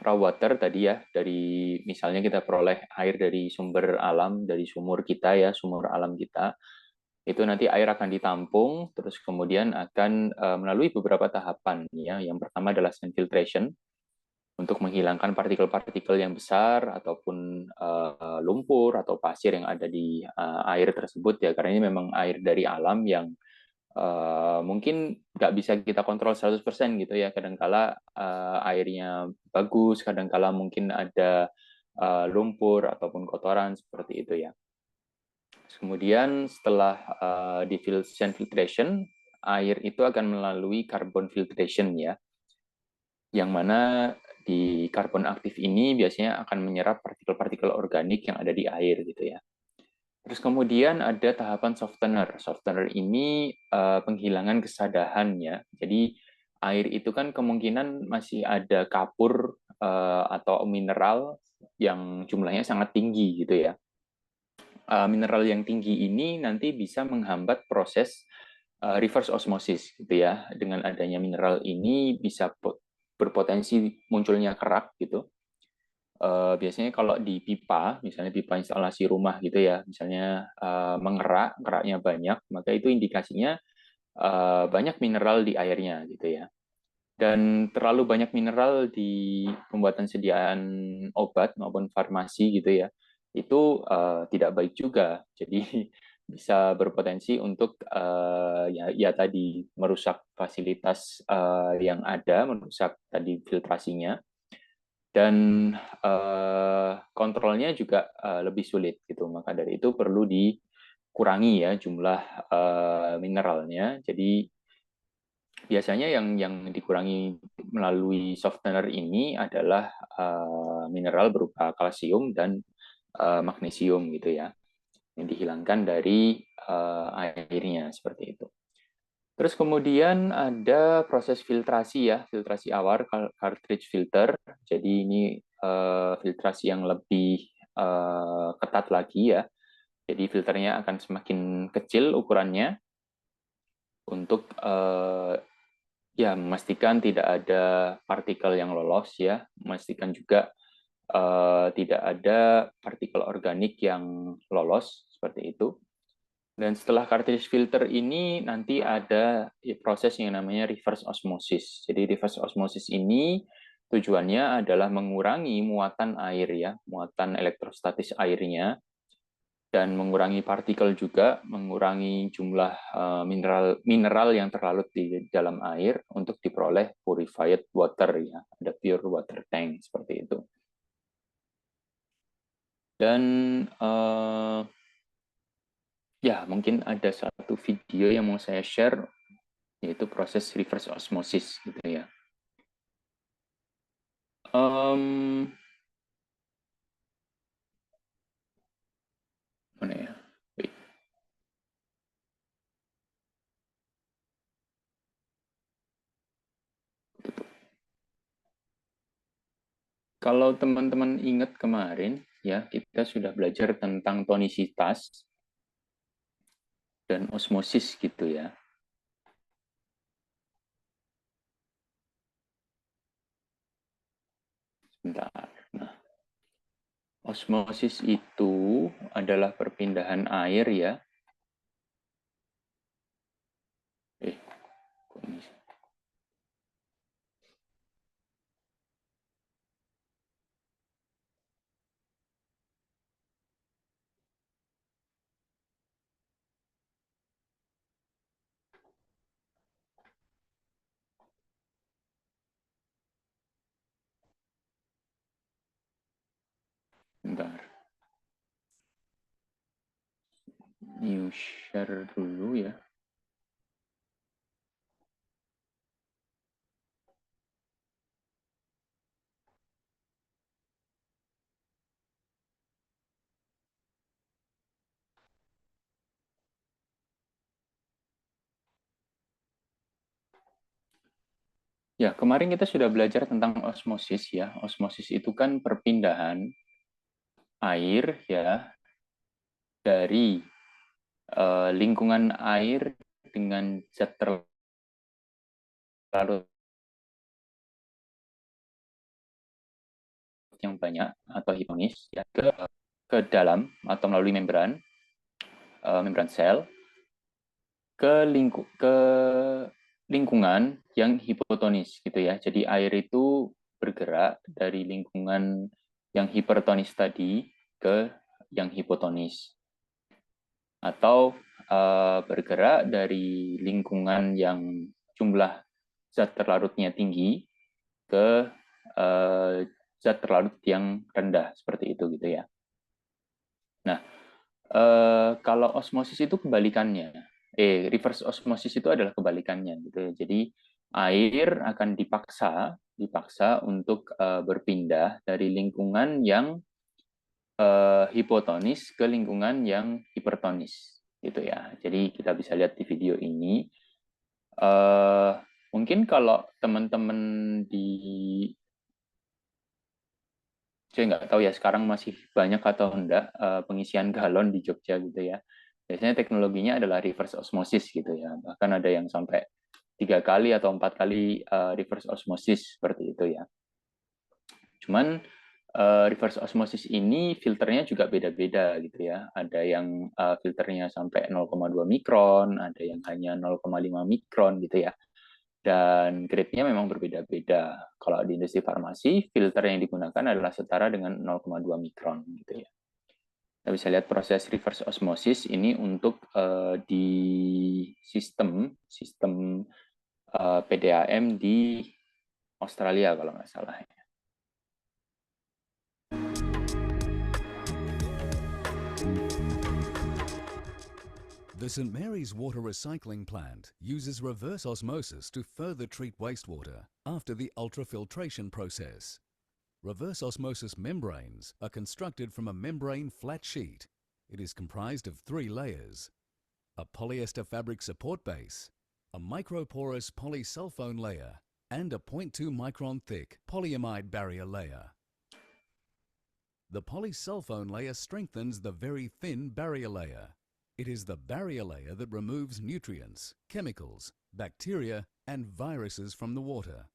raw water tadi ya, dari misalnya kita peroleh air dari sumber alam, dari sumur kita ya, sumur alam kita. Itu nanti air akan ditampung, terus kemudian akan melalui beberapa tahapan ya. Yang pertama adalah sand filtration untuk menghilangkan partikel-partikel yang besar ataupun lumpur atau pasir yang ada di air tersebut ya, karena ini memang air dari alam yang mungkin nggak bisa kita kontrol 100% gitu ya. Kadangkala airnya bagus, kadangkala mungkin ada lumpur ataupun kotoran seperti itu ya. Kemudian setelah di sand filtration, air itu akan melalui carbon filtration ya, yang mana di karbon aktif ini biasanya akan menyerap partikel-partikel organik yang ada di air gitu ya. Terus kemudian ada tahapan softener. Softener ini penghilangan kesadahan ya. Jadi air itu kan kemungkinan masih ada kapur atau mineral yang jumlahnya sangat tinggi gitu ya. Mineral yang tinggi ini nanti bisa menghambat proses reverse osmosis gitu ya. Dengan adanya mineral ini bisa berpotensi munculnya kerak gitu. Biasanya kalau di pipa, misalnya pipa instalasi rumah gitu ya, misalnya keraknya banyak, maka itu indikasinya banyak mineral di airnya gitu ya. Dan terlalu banyak mineral di pembuatan sediaan obat maupun farmasi gitu ya, itu tidak baik juga. Jadi bisa berpotensi untuk ya tadi merusak fasilitas yang ada, merusak tadi filtrasinya. dan kontrolnya juga lebih sulit gitu. Maka dari itu perlu dikurangi ya jumlah mineralnya. Jadi biasanya yang dikurangi melalui softener ini adalah mineral berupa kalsium dan magnesium gitu ya, yang dihilangkan dari airnya seperti itu. Terus kemudian ada proses filtrasi ya, filtrasi awal cartridge filter. Jadi ini filtrasi yang lebih ketat lagi ya. Jadi filternya akan semakin kecil ukurannya untuk ya memastikan tidak ada partikel yang lolos ya, memastikan juga tidak ada partikel organik yang lolos seperti itu. Dan setelah cartridge filter ini nanti ada proses yang namanya reverse osmosis. Jadi reverse osmosis ini tujuannya adalah mengurangi muatan air ya, muatan elektrostatis airnya, dan mengurangi partikel juga, mengurangi jumlah mineral yang terlarut di dalam air untuk diperoleh purified water ya, ada pure water tank seperti itu. Dan ya, mungkin ada satu video yang mau saya share, yaitu proses reverse osmosis gitu ya. Mana ya? Wait. Kalau teman-teman ingat kemarin, ya kita sudah belajar tentang tonisitas dan osmosis gitu ya. Sebentar. Nah, osmosis itu adalah perpindahan air ya. Bentar. New share dulu ya. Ya, kemarin kita sudah belajar tentang osmosis ya. Osmosis itu kan perpindahan air ya dari lingkungan air dengan zat terlarut yang banyak atau hiponis ya, ke dalam atau melalui membran sel ke lingkungan yang hipotonis gitu ya. Jadi air itu bergerak dari lingkungan yang hipertonis tadi ke yang hipotonis, atau bergerak dari lingkungan yang jumlah zat terlarutnya tinggi ke zat terlarut yang rendah seperti itu gitu ya. Nah, kalau osmosis itu kebalikannya. Reverse osmosis itu adalah kebalikannya gitu ya. Jadi air akan dipaksa untuk berpindah dari lingkungan yang hipotonis ke lingkungan yang hipertonis gitu ya. Jadi kita bisa lihat di video ini. Mungkin kalau teman-teman saya nggak tahu ya sekarang masih banyak atau enggak pengisian galon di Jogja gitu ya. Biasanya teknologinya adalah reverse osmosis gitu ya. Bahkan ada yang sampai 3 kali atau 4 kali reverse osmosis seperti itu ya. Cuman reverse osmosis ini filternya juga beda-beda gitu ya. Ada yang filternya sampai 0,2 mikron, ada yang hanya 0,5 mikron gitu ya. Dan grade-nya memang berbeda-beda. Kalau di industri farmasi, filter yang digunakan adalah setara dengan 0,2 mikron gitu ya. Kita bisa lihat proses reverse osmosis ini untuk di sistem PDAM di Australia kalau nggak salah. The St. Mary's Water Recycling Plant uses reverse osmosis to further treat wastewater after the ultrafiltration process. Reverse osmosis membranes are constructed from a membrane flat sheet. It is comprised of 3 layers: a polyester fabric support base, a microporous polysulfone layer, and a 0.2 micron thick polyamide barrier layer. The polysulfone layer strengthens the very thin barrier layer. It is the barrier layer that removes nutrients, chemicals, bacteria, and viruses from the water.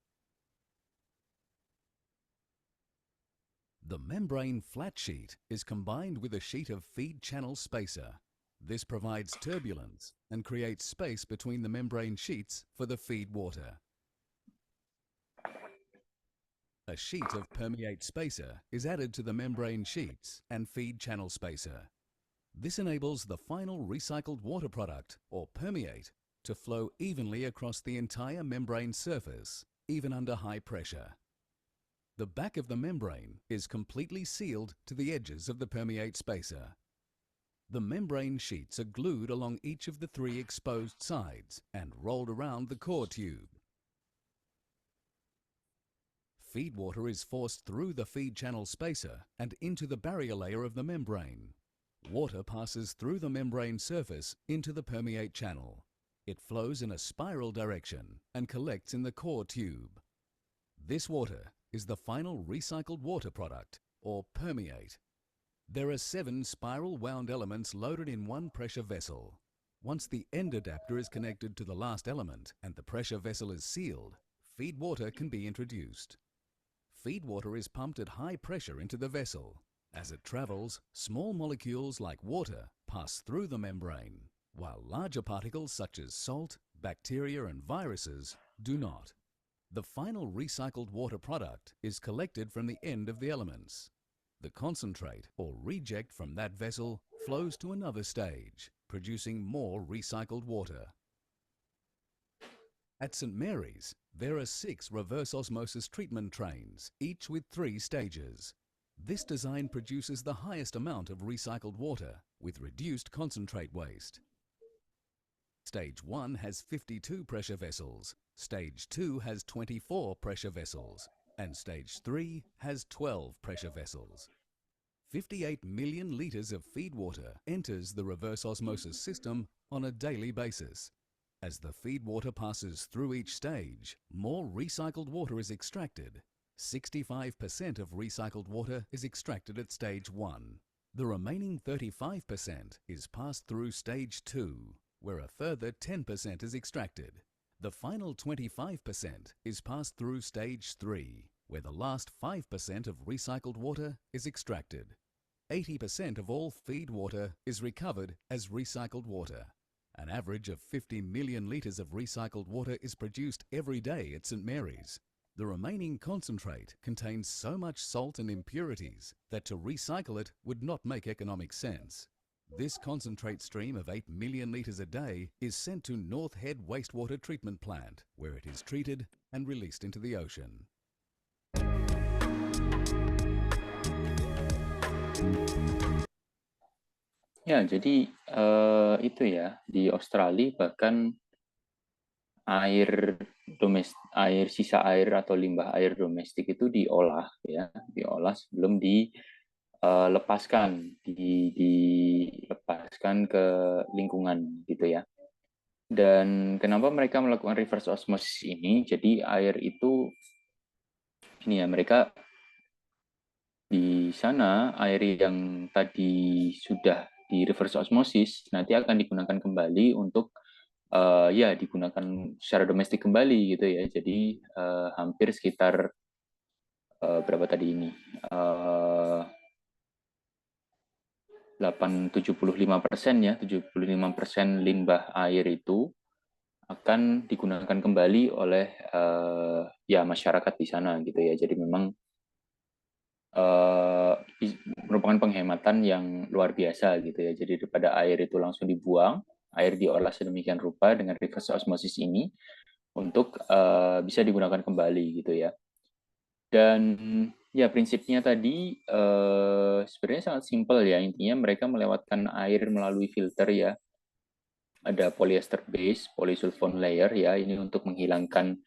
The membrane flat sheet is combined with a sheet of feed channel spacer. This provides turbulence and creates space between the membrane sheets for the feed water. A sheet of permeate spacer is added to the membrane sheets and feed channel spacer. This enables the final recycled water product, or permeate, to flow evenly across the entire membrane surface, even under high pressure. The back of the membrane is completely sealed to the edges of the permeate spacer. The membrane sheets are glued along each of the 3 exposed sides and rolled around the core tube. Feed water is forced through the feed channel spacer and into the barrier layer of the membrane. Water passes through the membrane surface into the permeate channel. It flows in a spiral direction and collects in the core tube. This water is the final recycled water product, or permeate. There are 7 spiral wound elements loaded in one pressure vessel. Once the end adapter is connected to the last element and the pressure vessel is sealed, feed water can be introduced. Feed water is pumped at high pressure into the vessel. As it travels, small molecules like water pass through the membrane, while larger particles such as salt, bacteria, and viruses do not. The final recycled water product is collected from the end of the elements. The concentrate or reject from that vessel flows to another stage, producing more recycled water. At St. Mary's, there are 6 reverse osmosis treatment trains, each with 3 stages. This design produces the highest amount of recycled water with reduced concentrate waste. Stage 1 has 52 pressure vessels, Stage 2 has 24 pressure vessels, and Stage 3 has 12 pressure vessels. 58 million litres of feed water enters the reverse osmosis system on a daily basis. As the feed water passes through each stage, more recycled water is extracted. 65% of recycled water is extracted at Stage 1. The remaining 35% is passed through Stage 2, where a further 10% is extracted. The final 25% is passed through Stage 3, where the last 5% of recycled water is extracted. 80% of all feed water is recovered as recycled water. An average of 50 million litres of recycled water is produced every day at St. Mary's. The remaining concentrate contains so much salt and impurities that to recycle it would not make economic sense. This concentrate stream of 8 million litres a day is sent to North Head Wastewater Treatment Plant, where it is treated and released into the ocean. Ya, jadi itu ya, di Australia bahkan sisa air atau limbah air domestik itu diolah sebelum dilepaskan ke lingkungan gitu ya. Dan kenapa mereka melakukan reverse osmosis ini? Jadi air itu mereka di sana air yang tadi sudah di reverse osmosis nanti akan digunakan kembali untuk digunakan secara domestik kembali gitu ya. Jadi hampir sekitar berapa tadi ini? 75% ya, 75% limbah air itu akan digunakan kembali oleh masyarakat di sana gitu ya. Jadi memang merupakan penghematan yang luar biasa gitu ya. Jadi daripada air itu langsung dibuang, air diolah sedemikian rupa dengan reverse osmosis ini untuk bisa digunakan kembali gitu ya. Dan ya prinsipnya tadi sebenarnya sangat simpel ya, intinya mereka melewatkan air melalui filter ya. ada polyester base, polysulfone layer ya, ini untuk menghilangkan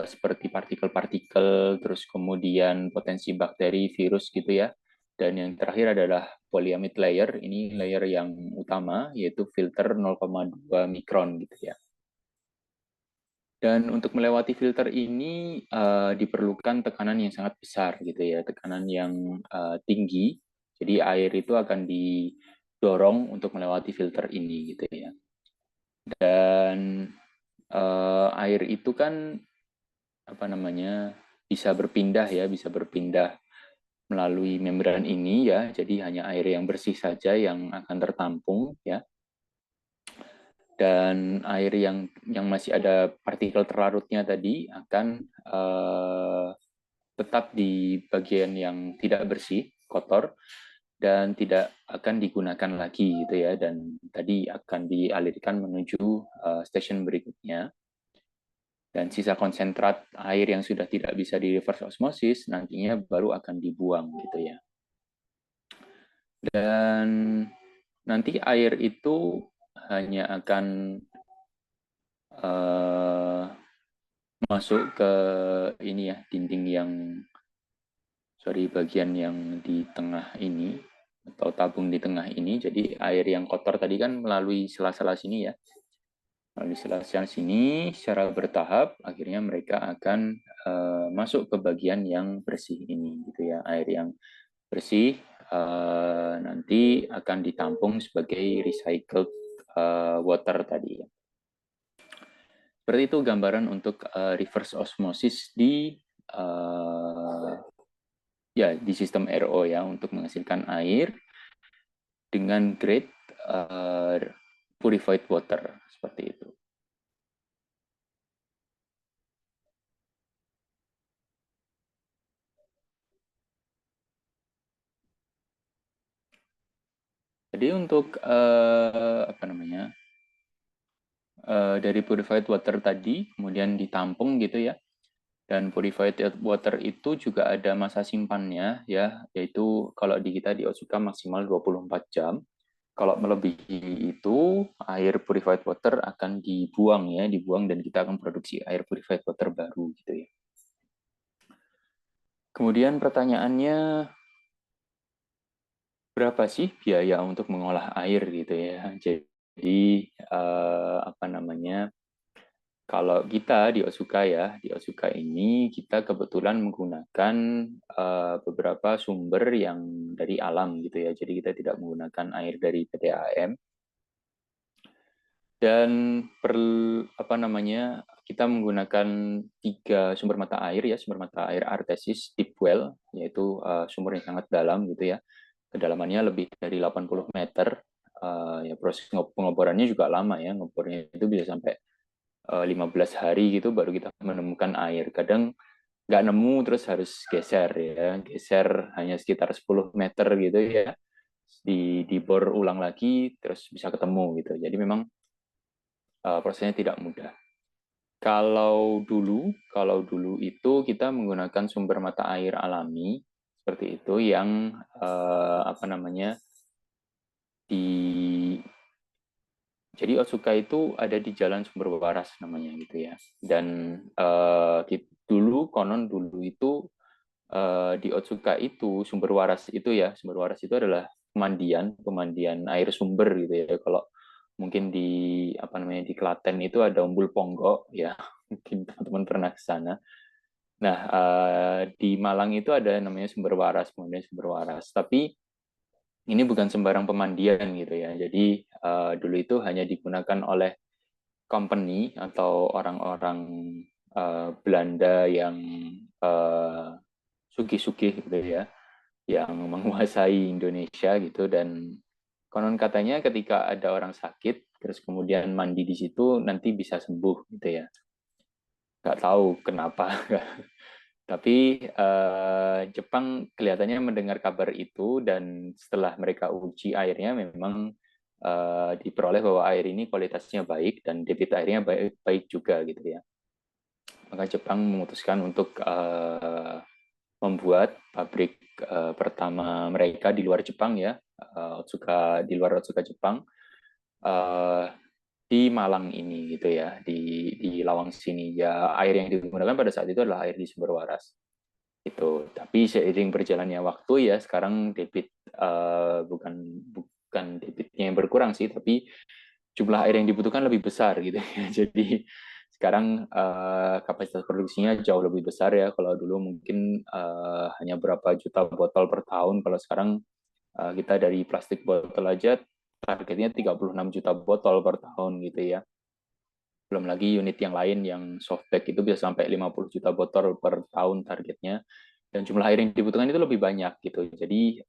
seperti partikel-partikel, terus kemudian potensi bakteri, virus gitu ya. Dan yang terakhir adalah polyamide layer, ini layer yang utama, yaitu filter 0,2 mikron gitu ya. Dan untuk melewati filter ini diperlukan tekanan yang sangat besar gitu ya, tekanan yang tinggi. Jadi air itu akan didorong untuk melewati filter ini gitu ya. Dan air itu kan apa namanya bisa berpindah ya, bisa berpindah melalui membran ini ya. Jadi hanya air yang bersih saja yang akan tertampung ya. Dan air yang masih ada partikel terlarutnya tadi akan tetap di bagian yang tidak bersih, kotor, dan tidak akan digunakan lagi gitu ya. Dan tadi akan dialirkan menuju stasiun berikutnya. Dan sisa konsentrat air yang sudah tidak bisa di reverse osmosis nantinya baru akan dibuang gitu ya. Dan nanti air itu hanya akan masuk ke ini ya, dinding yang bagian yang di tengah ini atau tabung di tengah ini. Jadi air yang kotor tadi kan melalui sela-sela sini ya. Melalui sela-sela sini secara bertahap akhirnya mereka akan masuk ke bagian yang bersih ini gitu ya. Air yang bersih nanti akan ditampung sebagai recycled water tadi ya. Seperti itu gambaran untuk reverse osmosis di di sistem RO ya, untuk menghasilkan air dengan grade purified water seperti itu. Jadi untuk dari purified water tadi kemudian ditampung gitu ya. Dan purified water itu juga ada masa simpannya ya, yaitu kalau di kita di Otsuka maksimal 24 jam. Kalau melebihi itu air purified water akan dibuang ya, dibuang dan kita akan produksi air purified water baru gitu ya. Kemudian pertanyaannya, berapa sih biaya untuk mengolah air gitu ya? Jadi kalau kita di Otsuka ya, di Otsuka ini kita kebetulan menggunakan beberapa sumber yang dari alam gitu ya. Jadi kita tidak menggunakan air dari PDAM. Dan kita menggunakan 3 sumber mata air ya, sumber mata air artesis deep well, yaitu sumur yang sangat dalam gitu ya. Kedalamannya lebih dari 80 meter. Ya proses pengoborannya juga lama ya, ngobornya itu bisa sampai 15 hari gitu baru kita menemukan air. Kadang nggak nemu terus harus geser ya, geser hanya sekitar 10 meter gitu ya, dibor ulang lagi terus bisa ketemu gitu. Jadi memang prosesnya tidak mudah. Kalau dulu itu kita menggunakan sumber mata air alami seperti itu yang jadi Otsuka itu ada di Jalan Sumber Waras namanya gitu ya. Dan dulu itu di Otsuka itu Sumber Waras itu adalah pemandian air sumber gitu ya. Kalau mungkin di di Klaten itu ada Umbul Ponggok ya. Mungkin teman-teman pernah ke sana. Nah, di Malang itu ada namanya Sumber Waras, kemudian Sumber Waras. Tapi ini bukan sembarang pemandian gitu ya. Jadi dulu itu hanya digunakan oleh company atau orang-orang Belanda yang sugih-sugih gitu ya, yang menguasai Indonesia gitu. Dan konon katanya ketika ada orang sakit terus kemudian mandi di situ nanti bisa sembuh gitu ya. Nggak tahu kenapa. Tapi Jepang kelihatannya mendengar kabar itu dan setelah mereka uji airnya memang diperoleh bahwa air ini kualitasnya baik dan debit airnya baik juga gitu ya. Maka Jepang memutuskan untuk membuat pabrik pertama mereka di luar Jepang ya, di luar Otsuka Jepang, di Malang ini gitu ya, di Lawang sini ya, air yang digunakan pada saat itu adalah air di sumber waras itu. Tapi seiring berjalannya waktu ya, sekarang debit bukan debitnya yang berkurang sih, tapi jumlah air yang dibutuhkan lebih besar gitu ya. Jadi sekarang kapasitas produksinya jauh lebih besar ya. Kalau dulu mungkin hanya berapa juta botol per tahun, kalau sekarang kita dari plastik botol aja targetnya 36 juta botol per tahun gitu ya. Belum lagi unit yang lain yang softback itu bisa sampai 50 juta botol per tahun targetnya. Dan jumlah air yang dibutuhkan itu lebih banyak gitu. Jadi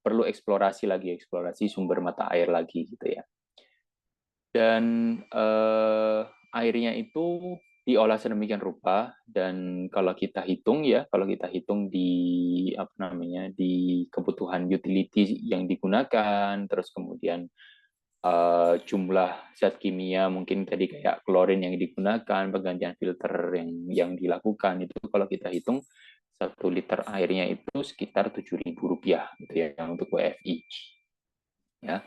perlu eksplorasi sumber mata air lagi gitu ya. Dan airnya itu diolah sedemikian rupa, dan kalau kita hitung di apa namanya, di kebutuhan utility yang digunakan, terus kemudian jumlah zat kimia mungkin tadi kayak klorin yang digunakan, penggantian filter yang dilakukan, itu kalau kita hitung 1 liter airnya itu sekitar Rp7.000 gitu ya untuk WFI ya.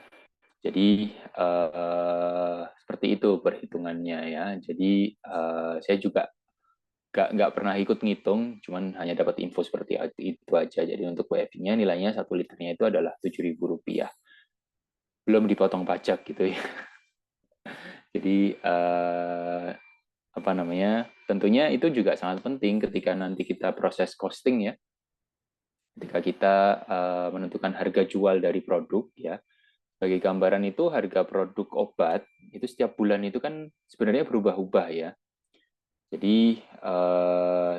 Jadi seperti itu perhitungannya ya. Jadi saya juga nggak pernah ikut ngitung, cuman hanya dapat info seperti itu aja. Jadi untuk WFI-nya nilainya 1 liternya itu adalah Rp7.000, belum dipotong pajak gitu ya. Jadi apa namanya? Tentunya itu juga sangat penting ketika nanti kita proses costing ya. Ketika kita menentukan harga jual dari produk ya. Sebagai gambaran itu harga produk obat itu setiap bulan itu kan sebenarnya berubah-ubah ya. Jadi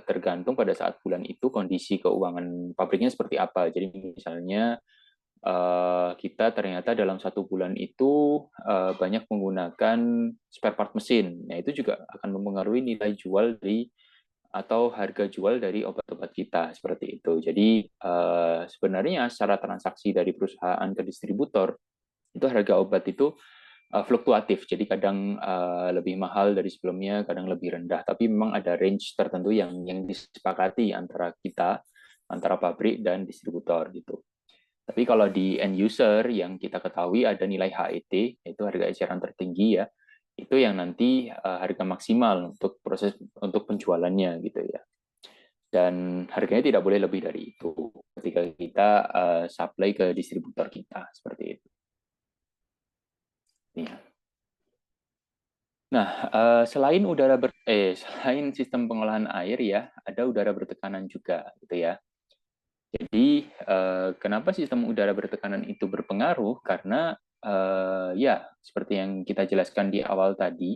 tergantung pada saat bulan itu kondisi keuangan pabriknya seperti apa. Jadi misalnya kita ternyata dalam 1 bulan itu banyak menggunakan spare part mesin. Nah, itu juga akan mempengaruhi nilai jual atau harga jual dari obat-obat kita seperti itu. Jadi sebenarnya secara transaksi dari perusahaan ke distributor itu harga obat itu fluktuatif. Jadi kadang lebih mahal dari sebelumnya, kadang lebih rendah. Tapi memang ada range tertentu yang disepakati antara kita, antara pabrik dan distributor gitu. Tapi kalau di end user yang kita ketahui ada nilai HET, yaitu harga eceran tertinggi ya, itu yang nanti harga maksimal untuk penjualannya gitu ya. Dan harganya tidak boleh lebih dari itu ketika kita supply ke distributor kita seperti itu. Ya. Nah, selain selain sistem pengolahan air ya, ada udara bertekanan juga gitu ya. Jadi kenapa sistem udara bertekanan itu berpengaruh? Karena ya seperti yang kita jelaskan di awal tadi,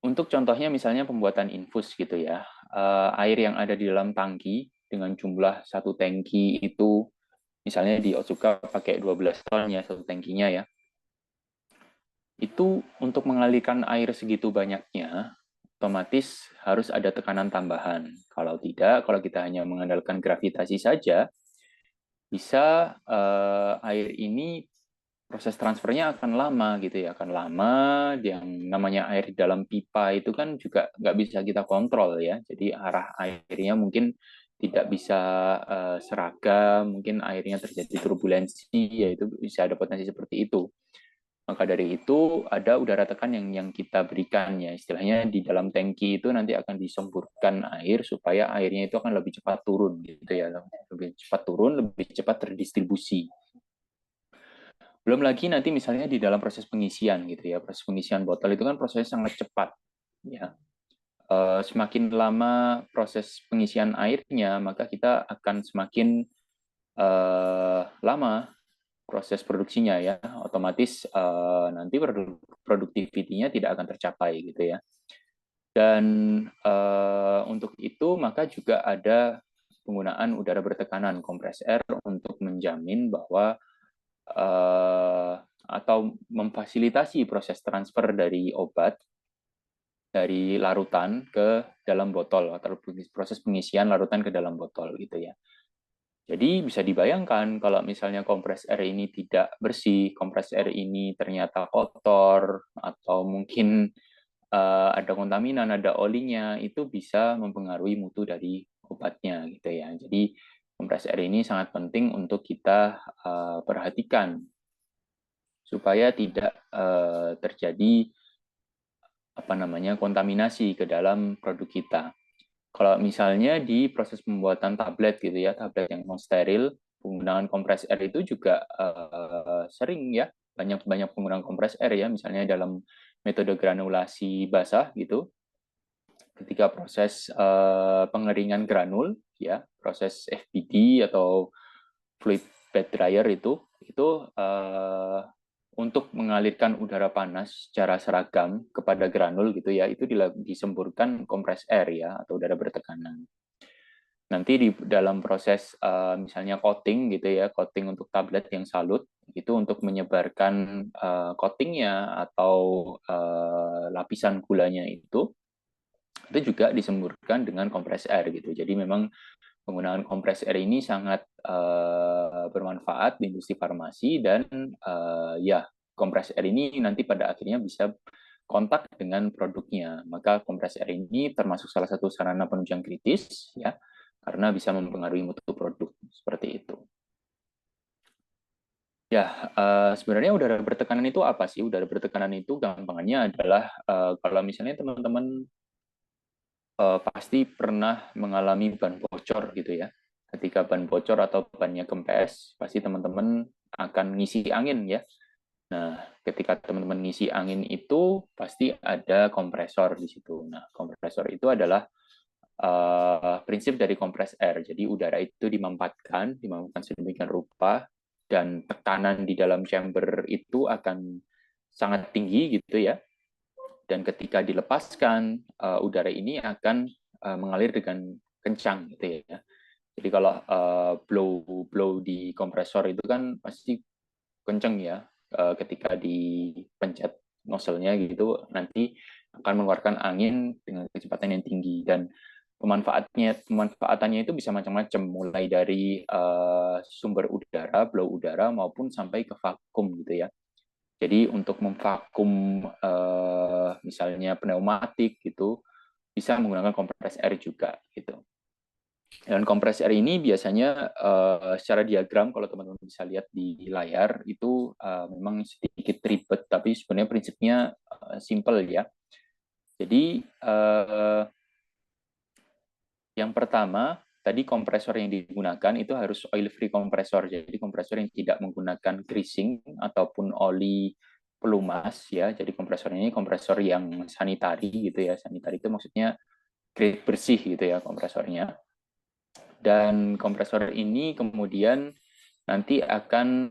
untuk contohnya misalnya pembuatan infus gitu ya, air yang ada di dalam tangki dengan jumlah 1 tangki itu, misalnya di Otsuka pakai 12 ton ya 1 tangkinya ya, itu untuk mengalirkan air segitu banyaknya, otomatis harus ada tekanan tambahan. Kalau tidak, kalau kita hanya mengandalkan gravitasi saja, bisa air ini proses transfernya akan lama gitu ya, akan lama. Yang namanya air di dalam pipa itu kan juga nggak bisa kita kontrol ya, jadi arah airnya mungkin tidak bisa seragam, mungkin airnya terjadi turbulensi, yaitu bisa ada potensi seperti itu. Maka dari itu ada udara tekan yang kita berikan ya, istilahnya di dalam tangki itu nanti akan disemburkan air supaya airnya itu akan lebih cepat turun gitu ya, lebih cepat turun, lebih cepat terdistribusi. Belum lagi nanti misalnya di dalam proses pengisian gitu ya, proses pengisian botol itu kan prosesnya sangat cepat ya. Semakin lama proses pengisian airnya, maka kita akan semakin lama proses produksinya ya, otomatis nanti produktivitinya tidak akan tercapai gitu ya. Dan untuk itu maka juga ada penggunaan udara bertekanan kompres air untuk menjamin bahwa atau memfasilitasi proses transfer dari obat dari larutan ke dalam botol atau proses pengisian larutan ke dalam botol gitu ya. Jadi bisa dibayangkan kalau misalnya kompres air ini tidak bersih, kompres air ini ternyata kotor, atau mungkin ada kontaminan, ada olinya, itu bisa mempengaruhi mutu dari obatnya gitu ya. Jadi kompres air ini sangat penting untuk kita perhatikan. supaya tidak terjadi kontaminasi ke dalam produk kita. Kalau misalnya di proses pembuatan tablet gitu ya, tablet yang non steril, penggunaan kompres air itu juga sering ya, banyak penggunaan kompres air ya, misalnya dalam metode granulasi basah gitu, ketika proses pengeringan granul ya, proses FBD atau fluid bed dryer itu untuk mengalirkan udara panas secara seragam kepada granul gitu ya, itu disemburkan kompres air ya, atau udara bertekanan. Nanti di dalam proses misalnya coating gitu ya, coating untuk tablet yang salut, itu untuk menyebarkan coatingnya atau lapisan gulanya itu juga disemburkan dengan kompres air gitu. Jadi memang penggunaan kompres air ini sangat bermanfaat di industri farmasi, dan ya, kompres air ini nanti pada akhirnya bisa kontak dengan produknya. Maka kompres air ini termasuk salah satu sarana penunjang kritis ya, karena bisa mempengaruhi mutu produk seperti itu. Ya, sebenarnya udara bertekanan itu apa sih? Udara bertekanan itu gampangannya adalah kalau misalnya teman-teman pasti pernah mengalami ban bocor gitu ya. Ketika ban bocor atau bannya kempes, pasti teman-teman akan ngisi angin ya. Nah, ketika teman-teman ngisi angin itu pasti ada kompresor di situ. Nah, kompresor itu adalah prinsip dari kompres air. Jadi udara itu dimampatkan sedemikian rupa, dan tekanan di dalam chamber itu akan sangat tinggi gitu ya. Dan ketika dilepaskan, udara ini akan mengalir dengan kencang gitu ya. Jadi kalau blow di kompresor itu kan pasti kencang ya, ketika dipencet nozzle-nya gitu, nanti akan mengeluarkan angin dengan kecepatan yang tinggi. Dan pemanfaatannya itu bisa macam-macam, mulai dari sumber udara, blow udara, maupun sampai ke vakum gitu ya. Jadi untuk memvakum misalnya pneumatik gitu, bisa menggunakan kompres air juga gitu. Dan kompres air ini biasanya secara diagram, kalau teman-teman bisa lihat di layar, itu memang sedikit ribet, tapi sebenarnya prinsipnya simple ya. Jadi yang pertama, tadi kompresor yang digunakan itu harus oil free kompresor. Jadi kompresor yang tidak menggunakan greasing ataupun oli pelumas ya. Jadi kompresor ini kompresor yang sanitari gitu ya. Sanitari itu maksudnya grade bersih gitu ya kompresornya. Dan kompresor ini kemudian nanti akan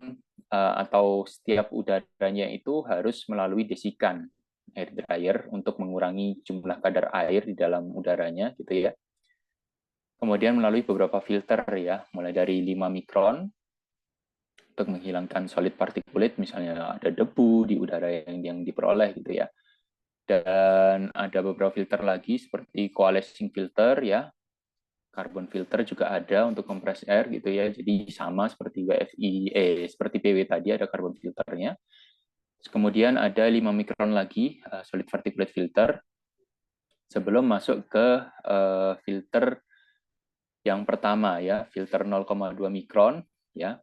atau setiap udaranya itu harus melalui desikan air dryer untuk mengurangi jumlah kadar air di dalam udaranya gitu ya. Kemudian melalui beberapa filter ya, mulai dari 5 mikron untuk menghilangkan solid particulate, misalnya ada debu di udara yang diperoleh gitu ya. Dan ada beberapa filter lagi seperti coalescing filter ya, carbon filter juga ada untuk kompres air gitu ya. Jadi sama seperti seperti PW tadi ada carbon filternya. Kemudian ada 5 mikron lagi solid particulate filter sebelum masuk ke filter yang pertama ya, filter 0,2 mikron ya,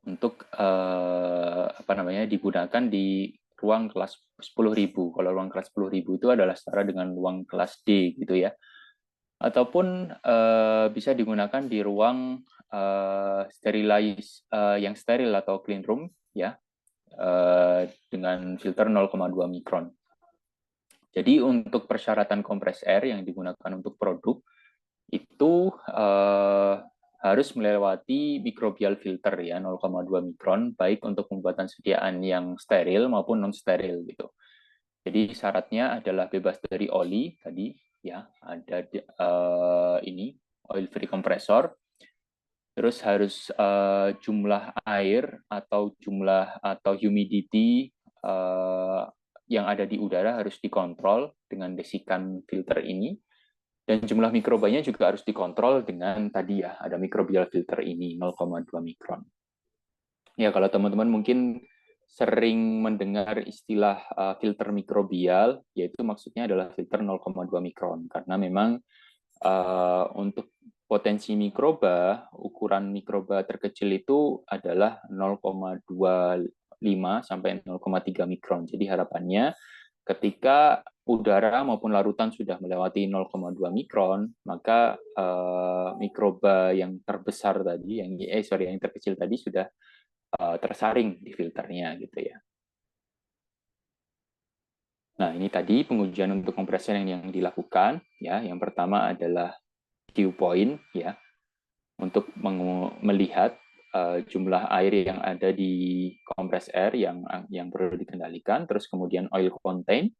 untuk digunakan di ruang kelas 10.000. Kalau ruang kelas 10.000 itu adalah setara dengan ruang kelas D gitu ya. Ataupun bisa digunakan di ruang yang steril atau clean room ya, dengan filter 0,2 mikron. Jadi untuk persyaratan kompres air yang digunakan untuk produk itu harus melewati microbial filter ya 0,2 mikron, baik untuk pembuatan sediaan yang steril maupun non steril gitu. Jadi syaratnya adalah bebas dari oli tadi ya, ada ini oil free kompresor. Terus harus jumlah air atau humidity yang ada di udara harus dikontrol dengan desikan filter ini. Dan jumlah mikrobanya juga harus dikontrol dengan tadi ya, ada microbial filter ini 0,2 mikron. Ya, kalau teman-teman mungkin sering mendengar istilah filter mikrobial, yaitu maksudnya adalah filter 0,2 mikron. Karena memang untuk potensi mikroba, ukuran mikroba terkecil itu adalah 0,25 sampai 0,3 mikron. Jadi harapannya ketika udara maupun larutan sudah melewati 0,2 mikron, maka mikroba yang terbesar tadi, yang terkecil tadi sudah tersaring di filternya gitu ya. Nah, ini tadi pengujian untuk kompresor yang dilakukan ya. Yang pertama adalah dew point ya, untuk melihat jumlah air yang ada di kompres air yang perlu dikendalikan. Terus kemudian oil content,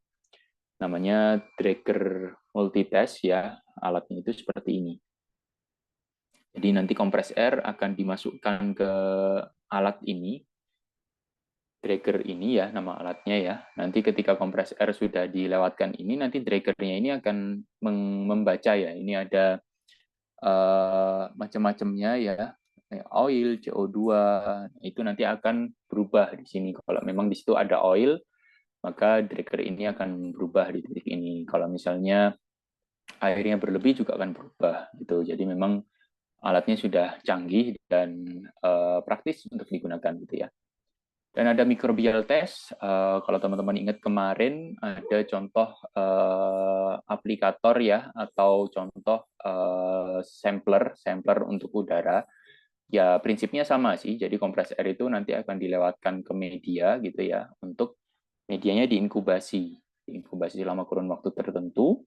namanya Draeger multitest ya, alatnya itu seperti ini. Jadi nanti kompres air akan dimasukkan ke alat ini, Draeger ini ya, nama alatnya ya. Nanti ketika kompres air sudah dilewatkan ini, nanti Draegernya ini akan membaca ya. Ini ada macam-macamnya ya, oil, CO2, itu nanti akan berubah di sini. Kalau memang di situ ada oil, maka Draeger ini akan berubah di titik ini. Kalau misalnya airnya berlebih juga akan berubah gitu. Jadi memang alatnya sudah canggih dan praktis untuk digunakan gitu ya. Dan ada microbial test. Kalau teman-teman ingat kemarin ada contoh aplikator ya, atau contoh sampler untuk udara. Ya prinsipnya sama sih. Jadi kompres air itu nanti akan dilewatkan ke media gitu ya, untuk medianya diinkubasi selama kurun waktu tertentu.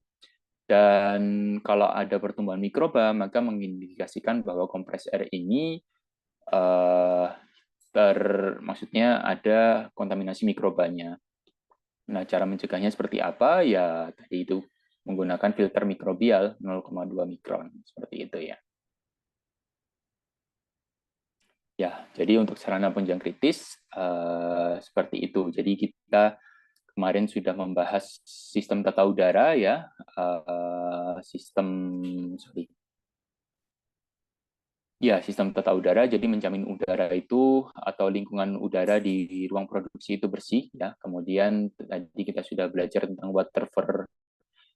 Dan kalau ada pertumbuhan mikroba, maka mengindikasikan bahwa kompres air ini maksudnya ada kontaminasi mikrobanya. Nah, cara mencegahnya seperti apa? Ya, tadi itu menggunakan filter mikrobial 0,2 mikron. Seperti itu ya. Ya, jadi untuk sarana penunjang kritis, seperti itu. Jadi kita kemarin sudah membahas sistem tata udara ya, sistem tata udara. Jadi menjamin udara itu atau lingkungan udara di ruang produksi itu bersih ya. Kemudian tadi kita sudah belajar tentang water for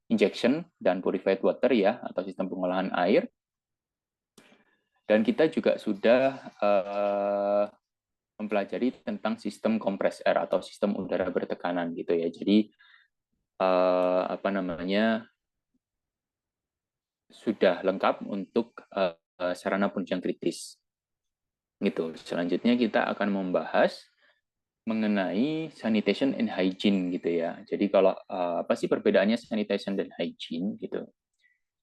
injection dan purified water ya, atau sistem pengolahan air. Dan kita juga sudah mempelajari tentang sistem kompres air atau sistem udara bertekanan gitu ya. Jadi sudah lengkap untuk sarana penunjang kritis. Gitu. Selanjutnya kita akan membahas mengenai sanitation and hygiene gitu ya. Jadi kalau apa sih perbedaannya sanitation dan hygiene gitu.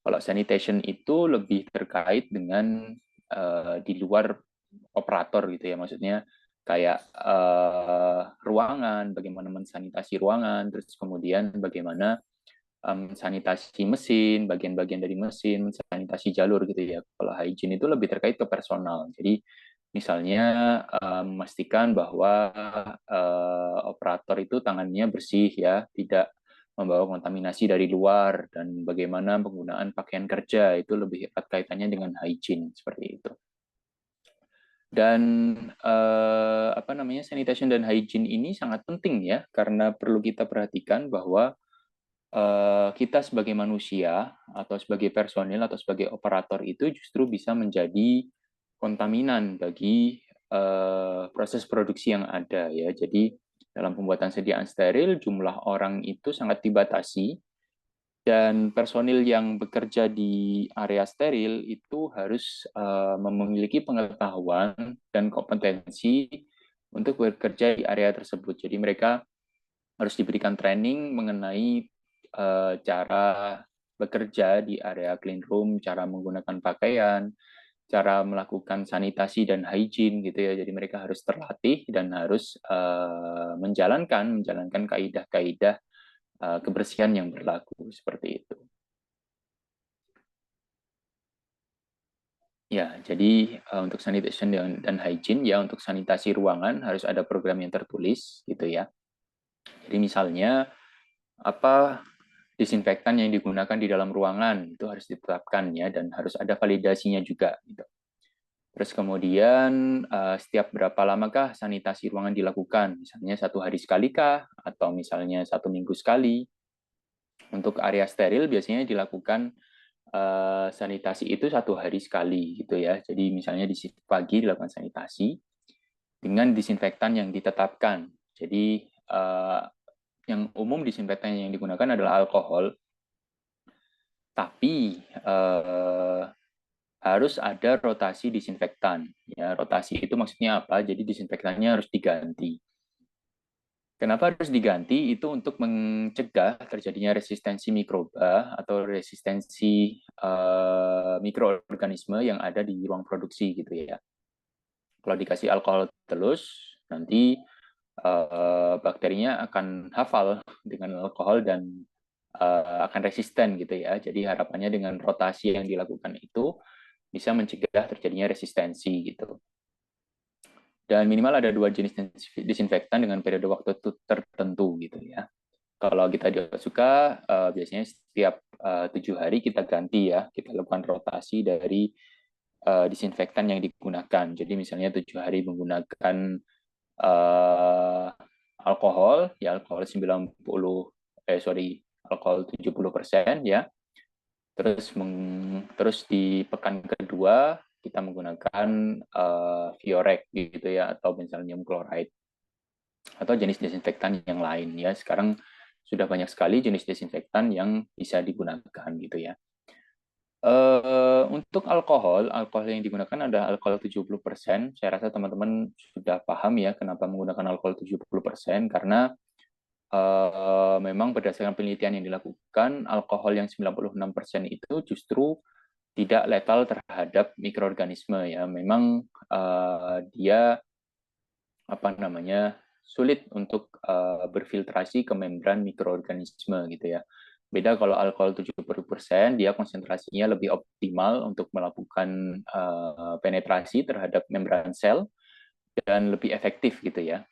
Kalau sanitation itu lebih terkait dengan di luar operator gitu ya. Maksudnya kayak ruangan, bagaimana mensanitasi ruangan, terus kemudian bagaimana sanitasi mesin, bagian-bagian dari mesin, sanitasi jalur gitu ya. Kalau hygiene itu lebih terkait ke personal. Jadi misalnya memastikan bahwa operator itu tangannya bersih ya, tidak membawa kontaminasi dari luar, dan bagaimana penggunaan pakaian kerja itu lebih erat kaitannya dengan hygiene seperti itu. Dan sanitation dan hygiene ini sangat penting ya, karena perlu kita perhatikan bahwa kita sebagai manusia atau sebagai personil atau sebagai operator itu justru bisa menjadi kontaminan bagi proses produksi yang ada ya. Jadi dalam pembuatan sediaan steril jumlah orang itu sangat dibatasi, dan personil yang bekerja di area steril itu harus memiliki pengetahuan dan kompetensi untuk bekerja di area tersebut. Jadi mereka harus diberikan training mengenai cara bekerja di area clean room, cara menggunakan pakaian, cara melakukan sanitasi dan hygiene gitu ya. Jadi mereka harus terlatih dan harus menjalankan kaidah-kaidah kebersihan yang berlaku seperti itu. Ya, jadi untuk sanitation dan hygiene ya, untuk sanitasi ruangan harus ada program yang tertulis gitu ya. Jadi misalnya apa disinfektan yang digunakan di dalam ruangan itu harus ditetapkan ya, dan harus ada validasinya juga gitu. Terus kemudian setiap berapa lamakah sanitasi ruangan dilakukan? Misalnya 1 hari sekali kah? Atau misalnya 1 minggu sekali? Untuk area steril biasanya dilakukan sanitasi itu 1 hari sekali gitu ya. Jadi misalnya di shift pagi dilakukan sanitasi, dengan disinfektan yang ditetapkan. Jadi yang umum disinfektan yang digunakan adalah alkohol, tapi harus ada rotasi disinfektan. Ya, rotasi itu maksudnya apa? Jadi disinfektannya harus diganti. Kenapa harus diganti? Itu untuk mencegah terjadinya resistensi mikroba atau resistensi mikroorganisme yang ada di ruang produksi gitu ya. Kalau dikasih alkohol terus, nanti bakterinya akan hafal dengan alkohol dan akan resisten gitu ya. Jadi harapannya dengan rotasi yang dilakukan itu bisa mencegah terjadinya resistensi gitu. Dan minimal ada 2 jenis disinfektan dengan periode waktu tertentu gitu ya. Kalau kita suka, biasanya setiap 7 hari kita ganti ya, kita lakukan rotasi dari disinfektan yang digunakan. Jadi misalnya 7 hari menggunakan alkohol, ya alkohol 70% ya. Terus di pekan kedua kita menggunakan Viorek gitu ya, atau benzalnium chloride atau jenis desinfektan yang lain ya. Sekarang sudah banyak sekali jenis desinfektan yang bisa digunakan gitu ya. Untuk alkohol yang digunakan adalah alkohol 70%. Saya rasa teman-teman sudah paham ya kenapa menggunakan alkohol 70%, karena memang berdasarkan penelitian yang dilakukan, alkohol yang 96% itu justru tidak letal terhadap mikroorganisme ya. Memang dia sulit untuk berfiltrasi ke membran mikroorganisme gitu ya. Beda kalau alkohol 70%, dia konsentrasinya lebih optimal untuk melakukan penetrasi terhadap membran sel dan lebih efektif gitu ya.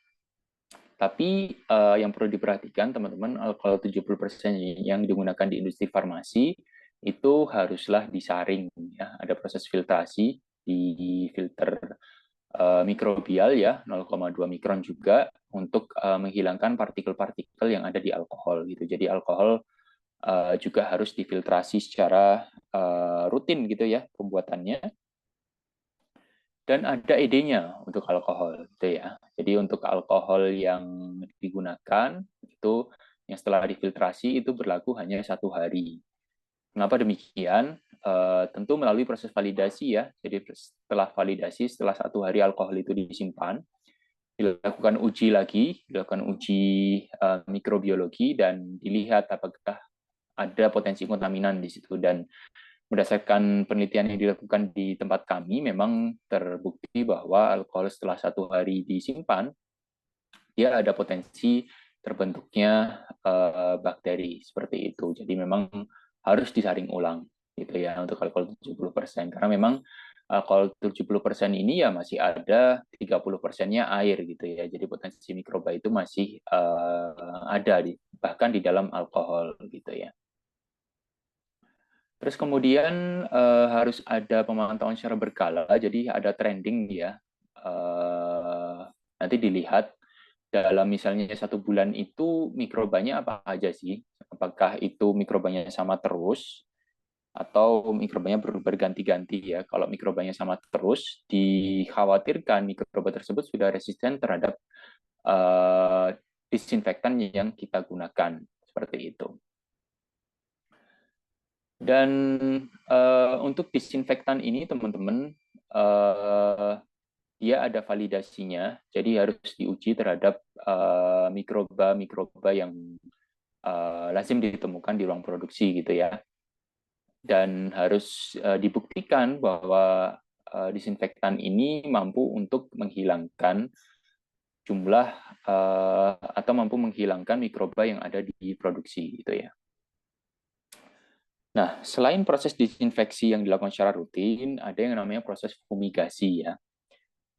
Tapi yang perlu diperhatikan teman-teman, alkohol 70% yang digunakan di industri farmasi itu haruslah disaring ya. Ada proses filtrasi di filter mikrobial ya, 0,2 mikron juga, untuk menghilangkan partikel-partikel yang ada di alkohol gitu. Jadi alkohol juga harus difiltrasi secara rutin gitu ya pembuatannya. Dan ada ED-nya untuk alkohol gitu ya. Jadi untuk alkohol yang digunakan itu yang setelah difiltrasi itu berlaku hanya 1 hari. Kenapa demikian? Tentu melalui proses validasi ya. Jadi setelah validasi, setelah 1 hari alkohol itu disimpan, dilakukan uji lagi, dilakukan uji mikrobiologi dan dilihat apakah ada potensi kontaminan di situ. Dan berdasarkan penelitian yang dilakukan di tempat kami, memang terbukti bahwa alkohol setelah 1 hari disimpan, dia ada potensi terbentuknya bakteri seperti itu. Jadi memang harus disaring ulang gitu ya untuk alkohol 70%. Karena memang alkohol 70% ini ya masih ada 30%-nya air gitu ya. Jadi potensi mikroba itu masih ada bahkan di dalam alkohol gitu ya. Terus kemudian harus ada pemantauan secara berkala, jadi ada trending ya. Nanti dilihat dalam misalnya 1 bulan itu mikrobanya apa aja sih? Apakah itu mikrobanya sama terus atau mikrobanya berganti-ganti ya? Kalau mikrobanya sama terus, dikhawatirkan mikroba tersebut sudah resisten terhadap disinfektan yang kita gunakan seperti itu. Dan untuk disinfektan ini teman-teman, dia ada validasinya, jadi harus diuji terhadap mikroba-mikroba yang lazim ditemukan di ruang produksi gitu ya. Dan harus dibuktikan bahwa disinfektan ini mampu untuk menghilangkan jumlah atau mampu menghilangkan mikroba yang ada di produksi gitu ya. Nah, selain proses disinfeksi yang dilakukan secara rutin, ada yang namanya proses fumigasi ya.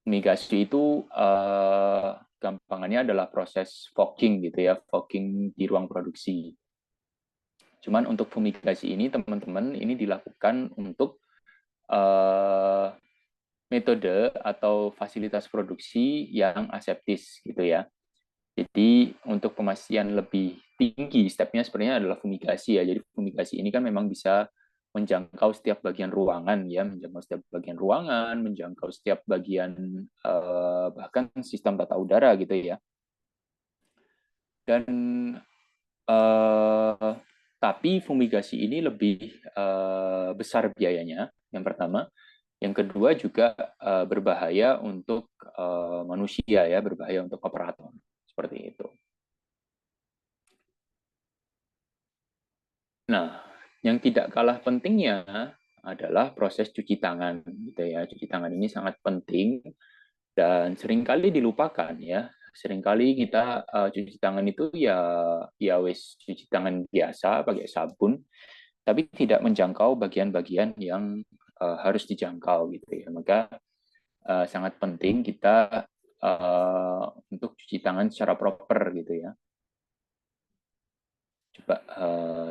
Fumigasi itu gampangannya adalah proses fogging gitu ya, fogging di ruang produksi. Cuman untuk fumigasi ini teman-teman ini dilakukan untuk metode atau fasilitas produksi yang aseptis gitu ya. Jadi untuk pemastian lebih tinggi, stepnya sebenarnya adalah fumigasi ya. Jadi fumigasi ini kan memang bisa menjangkau setiap bagian ruangan ya, menjangkau setiap bagian ruangan, menjangkau setiap bagian bahkan sistem tata udara gitu ya. Dan tapi fumigasi ini lebih besar biayanya, yang pertama. Yang kedua juga berbahaya untuk manusia ya, berbahaya untuk operator. Seperti itu. Nah, yang tidak kalah pentingnya adalah proses cuci tangan gitu ya. Cuci tangan ini sangat penting dan seringkali dilupakan ya. Seringkali kita cuci tangan itu ya wis cuci tangan biasa pakai sabun, tapi tidak menjangkau bagian-bagian yang harus dijangkau gitu ya. Maka sangat penting kita untuk cuci tangan secara proper gitu ya. Coba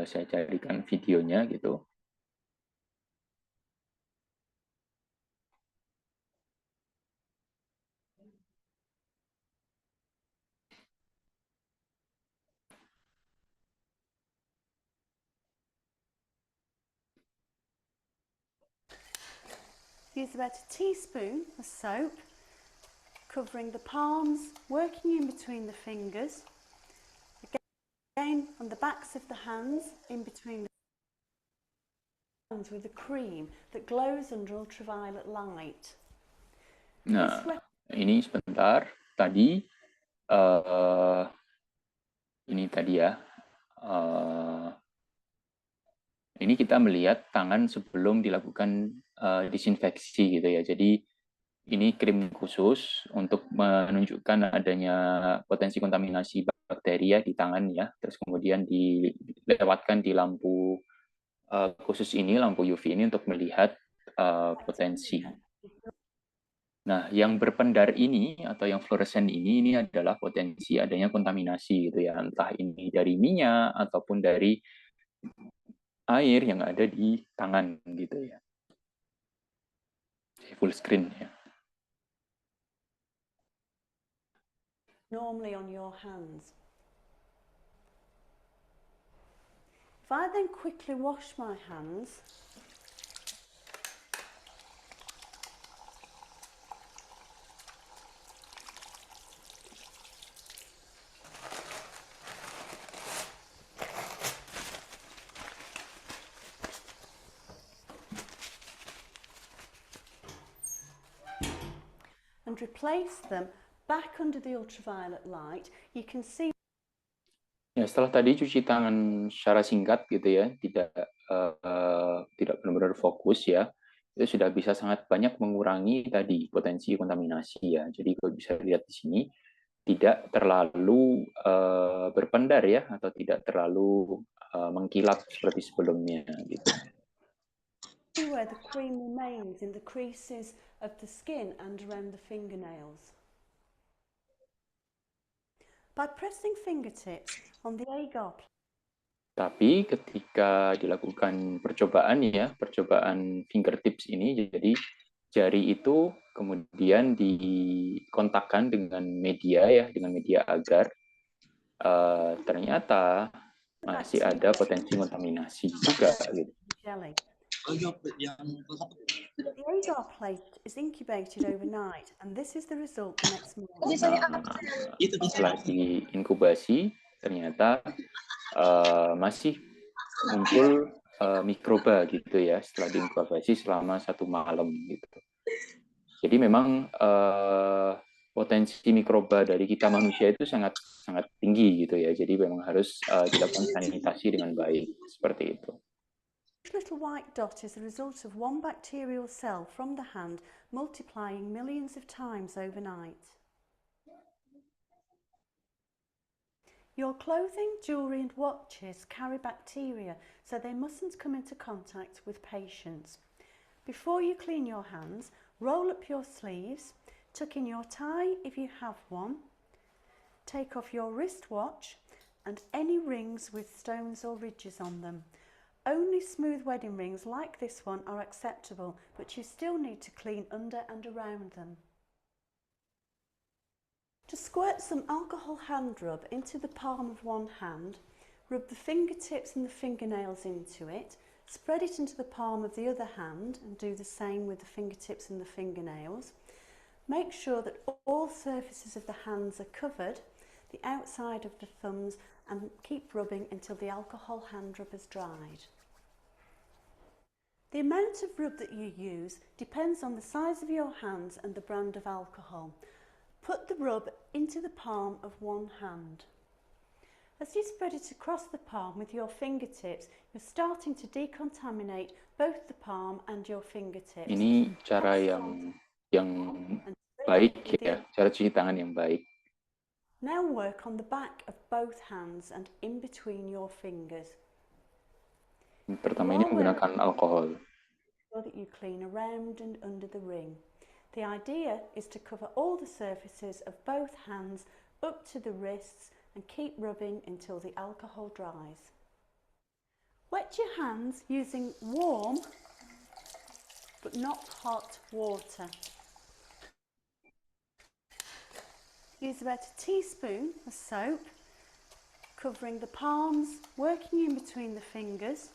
saya carikan videonya gitu. Use about a teaspoon of soap, covering the palms, working in between the fingers, again on the backs of the hands, in between the hands with a cream that glows under ultraviolet light. Nah, ini sebentar. Tadi ini tadi ya. Ini kita melihat tangan sebelum dilakukan disinfeksi gitu ya. Jadi ini krim khusus untuk menunjukkan adanya potensi kontaminasi bakteri ya di tangan ya. Terus kemudian dilewatkan di lampu khusus ini, lampu UV ini untuk melihat potensi. Nah, yang berpendar ini atau yang fluoresen ini adalah potensi adanya kontaminasi gitu ya. Entah ini dari minyak ataupun dari air yang ada di tangan gitu ya. Full screen ya. Normally on your hands. If I then quickly wash my hands, and replace them back under the ultraviolet light, you can see. Ya, setelah tadi cuci tangan secara singkat gitu ya, tidak benar-benar fokus ya, itu sudah bisa sangat banyak mengurangi tadi potensi kontaminasi ya. Jadi kalau bisa lihat di sini tidak terlalu berpendar ya, atau tidak terlalu mengkilap seperti sebelumnya gitu. Where the cream remains in the creases of the skin and around the fingernails. By pressing fingertips on the agar. Tapi ketika dilakukan percobaan ya, percobaan fingertips ini, jadi jari itu kemudian dikontakkan dengan media ya, dengan media agar ternyata masih ada potensi kontaminasi juga gitu. The agar plate is incubated overnight, and this is the result the next morning. Setelah diinkubasi, ternyata masih muncul mikroba gitu ya, setelah diinkubasi selama 1 malam gitu. Jadi memang potensi mikroba dari kita manusia itu sangat tinggi gitu ya. Jadi memang harus dilakukan sanitasi dengan baik seperti itu. This little white dot is the result of one bacterial cell from the hand multiplying millions of times overnight. Your clothing, jewellery and watches carry bacteria, so they mustn't come into contact with patients. Before you clean your hands, roll up your sleeves, tuck in your tie if you have one, take off your wristwatch and any rings with stones or ridges on them. Only smooth wedding rings like this one are acceptable, but you still need to clean under and around them. To squirt some alcohol hand rub into the palm of one hand, rub the fingertips and the fingernails into it, Spread it into the palm of the other hand and do the same with the fingertips and the fingernails. Make sure that all surfaces of the hands are covered, the outside of the thumbs, and keep rubbing until the alcohol hand rub has dried. The amount of rub that you use depends on the size of your hands and the brand of alcohol. Put the rub into the palm of one hand. As you spread it across the palm with your fingertips, you're starting to decontaminate both the palm and your fingertips. Ini cara yang baik ya, cara cuci tangan yang baik. Now work on the back of both hands and in between your fingers. Pertama ini menggunakan alkohol. So that you clean around and under the ring. The idea is to cover all the surfaces of both hands up to the wrists and keep rubbing until the alcohol dries. Wet your hands using warm but not hot water. Use about a teaspoon of soap, covering the palms, working in between the fingers.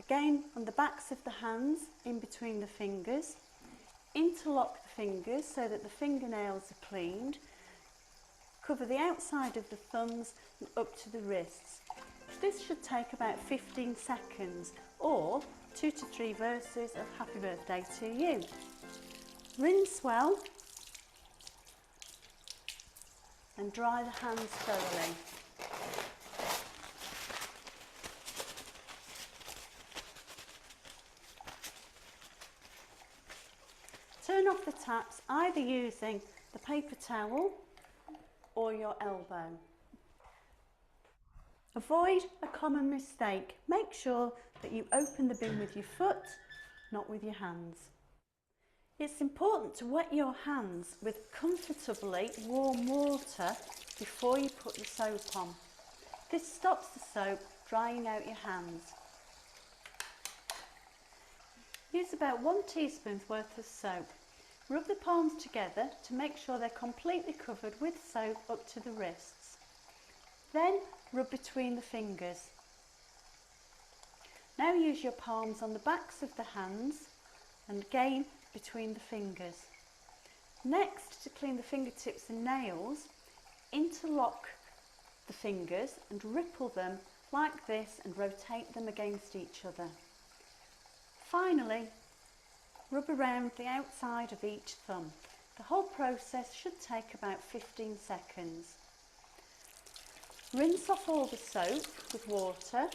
Again, on the backs of the hands, in between the fingers. Interlock the fingers so that the fingernails are cleaned. Cover the outside of the thumbs and up to the wrists. This should take about 15 seconds or 2 to 3 verses of Happy Birthday to You. Rinse well and dry the hands thoroughly. Turn off the taps either using the paper towel or your elbow. Avoid a common mistake. Make sure that you open the bin with your foot, not with your hands. It's important to wet your hands with comfortably warm water before you put the soap on. This stops the soap drying out your hands. Use about 1 teaspoon's worth of soap. Rub the palms together to make sure they're completely covered with soap up to the wrists. Then rub between the fingers. Now use your palms on the backs of the hands and again between the fingers. Next, to clean the fingertips and nails, interlock the fingers and ripple them like this and rotate them against each other. Finally, rub around the outside of each thumb. The whole process should take about 15 seconds. Rinse off all the soap with water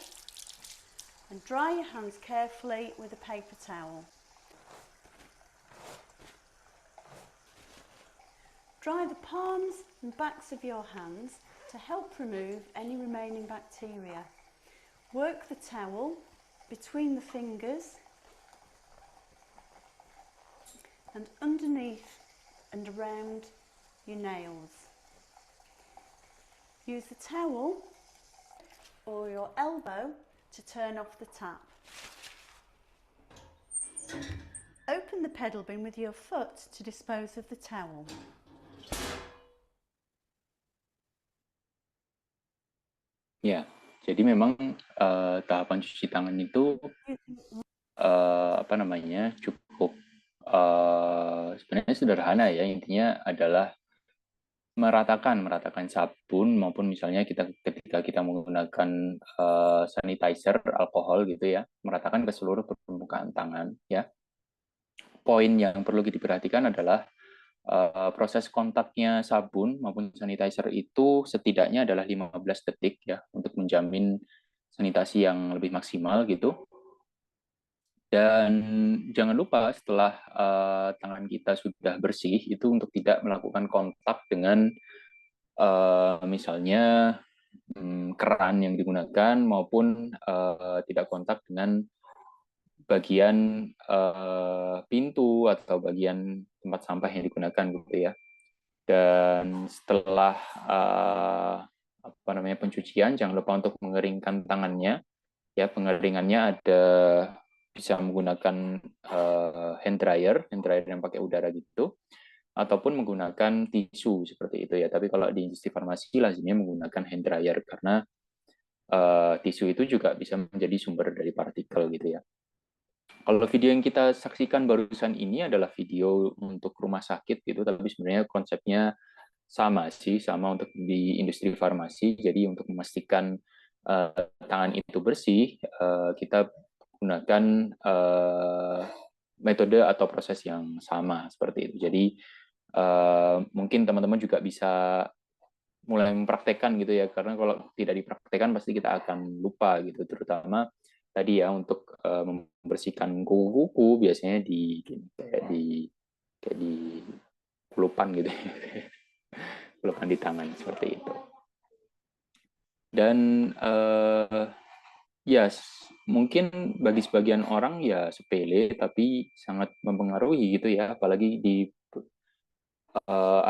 and dry your hands carefully with a paper towel. Dry the palms and backs of your hands to help remove any remaining bacteria. Work the towel between the fingers and underneath and around your nails. Use the towel or your elbow to turn off the tap. Open the pedal bin with your foot to dispose of the towel. Ya, jadi memang tahapan cuci tangan itu cukup sebenarnya sederhana ya. Intinya adalah meratakan sabun maupun misalnya ketika kita menggunakan sanitizer alkohol gitu ya, meratakan ke seluruh permukaan tangan ya. Poin yang perlu diperhatikan adalah proses kontaknya sabun maupun sanitizer itu setidaknya adalah 15 detik ya untuk menjamin sanitasi yang lebih maksimal gitu. Dan jangan lupa setelah tangan kita sudah bersih itu untuk tidak melakukan kontak dengan misalnya keran yang digunakan maupun tidak kontak dengan bagian pintu atau bagian tempat sampah yang digunakan gitu ya. Dan setelah pencucian jangan lupa untuk mengeringkan tangannya ya. Pengeringannya ada bisa menggunakan hand dryer yang pakai udara gitu, ataupun menggunakan tisu seperti itu ya. Tapi kalau di industri farmasi lazimnya menggunakan hand dryer karena tisu itu juga bisa menjadi sumber dari partikel gitu ya. Kalau video yang kita saksikan barusan ini adalah video untuk rumah sakit gitu, tapi sebenarnya konsepnya sama untuk di industri farmasi. Jadi untuk memastikan tangan itu bersih, kita gunakan metode atau proses yang sama seperti itu. Jadi mungkin teman-teman juga bisa mulai mempraktekkan gitu ya, karena kalau tidak dipraktekkan pasti kita akan lupa gitu, terutama tadi ya untuk membersihkan kuku-kuku biasanya kayak di pelupan gitu pelupan di tangan seperti itu. Dan ya mungkin bagi sebagian orang ya sepele tapi sangat mempengaruhi gitu ya, apalagi di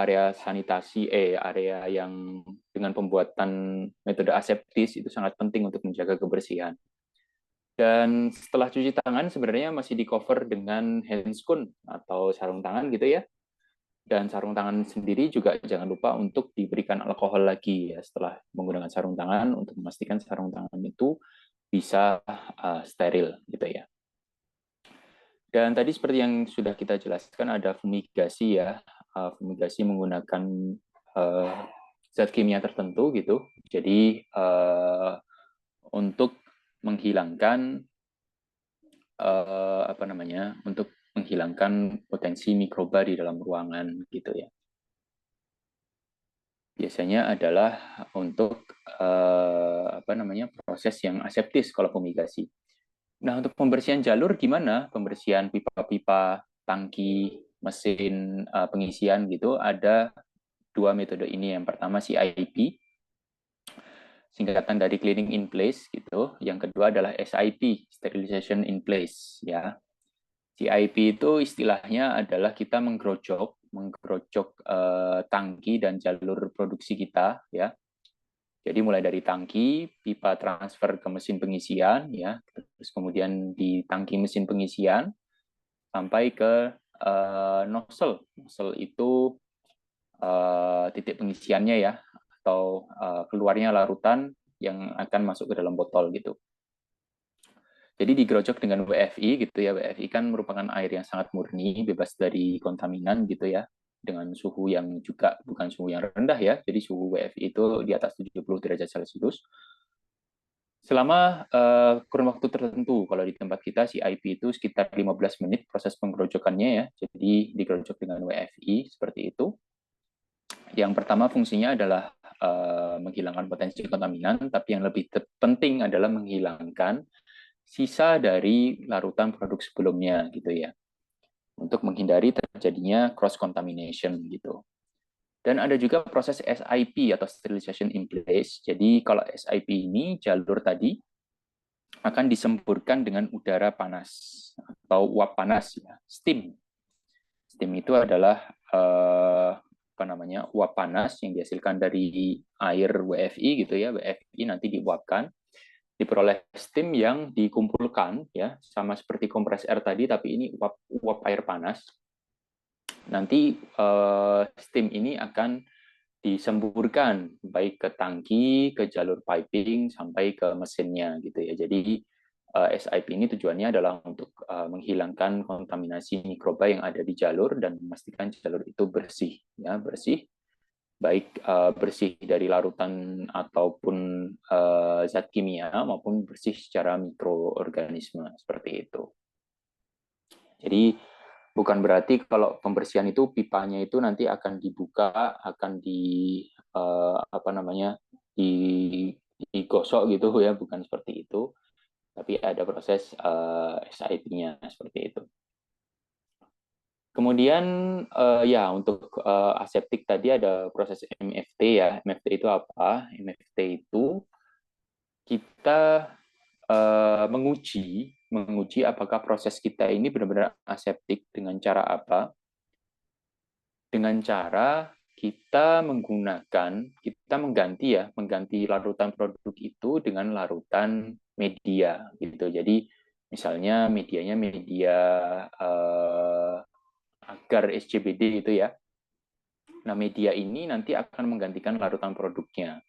area sanitasi area yang dengan pembuatan metode aseptis itu sangat penting untuk menjaga kebersihan. Dan setelah cuci tangan sebenarnya masih di cover dengan handscoon atau sarung tangan gitu ya. Dan sarung tangan sendiri juga jangan lupa untuk diberikan alkohol lagi ya setelah menggunakan sarung tangan untuk memastikan sarung tangan itu bisa steril gitu ya. Dan tadi seperti yang sudah kita jelaskan ada fumigasi ya. Fumigasi menggunakan zat kimia tertentu gitu. Jadi untuk menghilangkan untuk menghilangkan potensi mikroba di dalam ruangan gitu ya. Biasanya adalah untuk proses yang aseptis kalau fumigasi. Nah, untuk pembersihan jalur gimana? Pembersihan pipa-pipa, tangki, mesin pengisian gitu, ada dua metode ini. Yang pertama CIP, singkatan dari cleaning in place gitu. Yang kedua adalah SIP, sterilization in place ya. CIP itu istilahnya adalah kita menggerojok tangki dan jalur produksi kita ya. Jadi mulai dari tangki, pipa transfer ke mesin pengisian ya, terus kemudian di tangki mesin pengisian sampai ke nozzle. Nozzle itu titik pengisiannya ya, atau keluarnya larutan yang akan masuk ke dalam botol gitu. Jadi digerojok dengan WFI gitu ya. WFI kan merupakan air yang sangat murni, bebas dari kontaminan gitu ya, dengan suhu yang juga bukan suhu yang rendah ya. Jadi suhu WFI itu di atas 70 derajat Celcius. Selama kurun waktu tertentu, kalau di tempat kita CIP itu sekitar 15 menit proses penggerojokannya ya. Jadi digerojok dengan WFI seperti itu. Yang pertama fungsinya adalah menghilangkan potensi kontaminan, tapi yang lebih penting adalah menghilangkan sisa dari larutan produk sebelumnya gitu ya, untuk menghindari terjadinya cross contamination gitu. Dan ada juga proses SIP atau sterilization in place. Jadi kalau SIP ini jalur tadi akan disemburkan dengan udara panas atau uap panas ya, steam. Steam itu adalah uap panas yang dihasilkan dari air WFI gitu ya. WFI nanti diuapkan, diperoleh steam yang dikumpulkan ya, sama seperti kompres air tadi, tapi ini uap air panas. Nanti steam ini akan disemburkan baik ke tangki, ke jalur piping sampai ke mesinnya gitu ya. Jadi SIP ini tujuannya adalah untuk menghilangkan kontaminasi mikroba yang ada di jalur dan memastikan jalur itu bersih ya, bersih, baik bersih dari larutan ataupun zat kimia maupun bersih secara mikroorganisme seperti itu. Jadi bukan berarti kalau pembersihan itu pipanya itu nanti akan dibuka, akan digosok gitu ya, bukan seperti itu. Tapi ada proses SIP-nya seperti itu. Kemudian ya untuk aseptik tadi ada proses MFT ya. MFT itu apa? MFT itu kita menguji apakah proses kita ini benar-benar aseptik dengan cara apa? Dengan cara kita mengganti larutan produk itu dengan larutan media gitu. Jadi misalnya medianya media agar SCBD itu ya. Nah, media ini nanti akan menggantikan larutan produknya.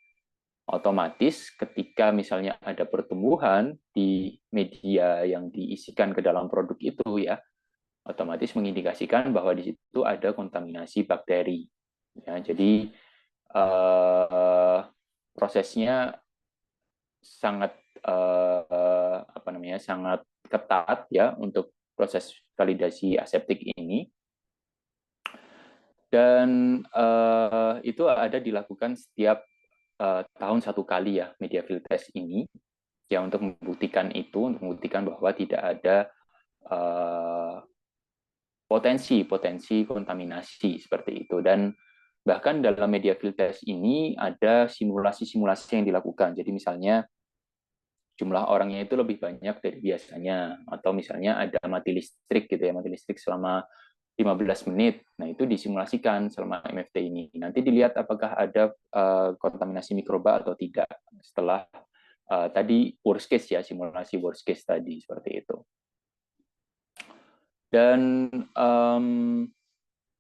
Otomatis ketika misalnya ada pertumbuhan di media yang diisikan ke dalam produk itu ya, otomatis mengindikasikan bahwa di situ ada kontaminasi bakteri. Ya, jadi prosesnya sangat sangat ketat ya untuk proses validasi aseptik ini. Dan itu ada dilakukan setiap tahun 1 kali ya media field test ini ya untuk membuktikan bahwa tidak ada potensi kontaminasi seperti itu. Dan bahkan dalam media field test ini ada simulasi-simulasi yang dilakukan. Jadi misalnya jumlah orangnya itu lebih banyak dari biasanya, atau misalnya ada mati listrik gitu ya, mati listrik selama 15 menit. Nah, itu disimulasikan selama MFT ini. Nanti dilihat apakah ada kontaminasi mikroba atau tidak. Setelah tadi worst case ya, simulasi worst case tadi, seperti itu. Dan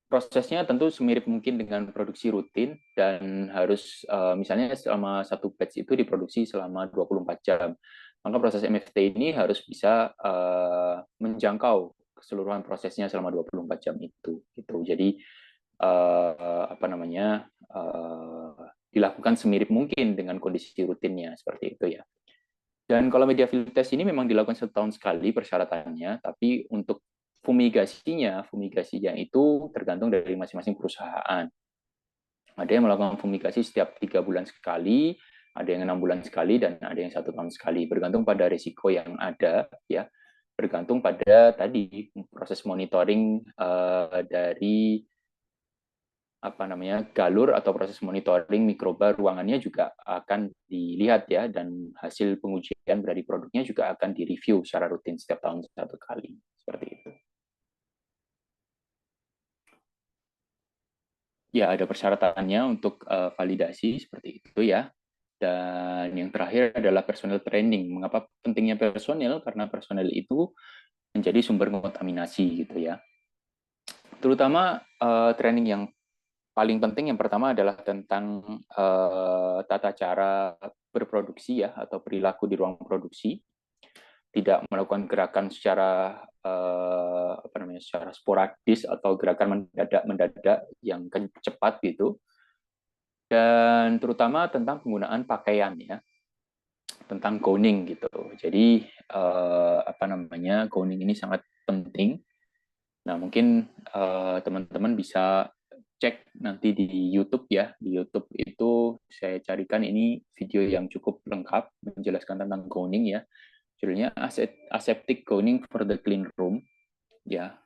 prosesnya tentu semirip mungkin dengan produksi rutin, dan harus misalnya selama satu batch itu diproduksi selama 24 jam. Maka proses MFT ini harus bisa menjangkau keseluruhan prosesnya selama 24 jam itu gitu. Jadi dilakukan semirip mungkin dengan kondisi rutinnya seperti itu ya. Dan kalau media field test ini memang dilakukan setahun sekali persyaratannya, tapi untuk fumigasinya itu tergantung dari masing-masing perusahaan. Ada yang melakukan fumigasi setiap 3 bulan sekali, ada yang 6 bulan sekali, dan ada yang 1 tahun sekali, bergantung pada risiko yang ada ya, bergantung pada tadi proses monitoring dari galur atau proses monitoring mikroba ruangannya juga akan dilihat ya, dan hasil pengujian dari produknya juga akan direview secara rutin setiap tahun 1 kali seperti itu. Ya, ada persyaratannya untuk validasi seperti itu ya. Dan yang terakhir adalah personal training. Mengapa pentingnya personel? Karena personel itu menjadi sumber kontaminasi gitu ya. Terutama training yang paling penting yang pertama adalah tentang tata cara berproduksi ya, atau perilaku di ruang produksi. Tidak melakukan gerakan secara secara sporadis atau gerakan mendadak yang cepat gitu. Dan terutama tentang penggunaan pakaian ya, tentang gowning gitu. Jadi gowning ini sangat penting. Nah, mungkin teman-teman bisa cek nanti di YouTube ya. Di YouTube itu saya carikan ini video yang cukup lengkap menjelaskan tentang gowning ya. Judulnya Aseptic Gowning for the Clean Room ya.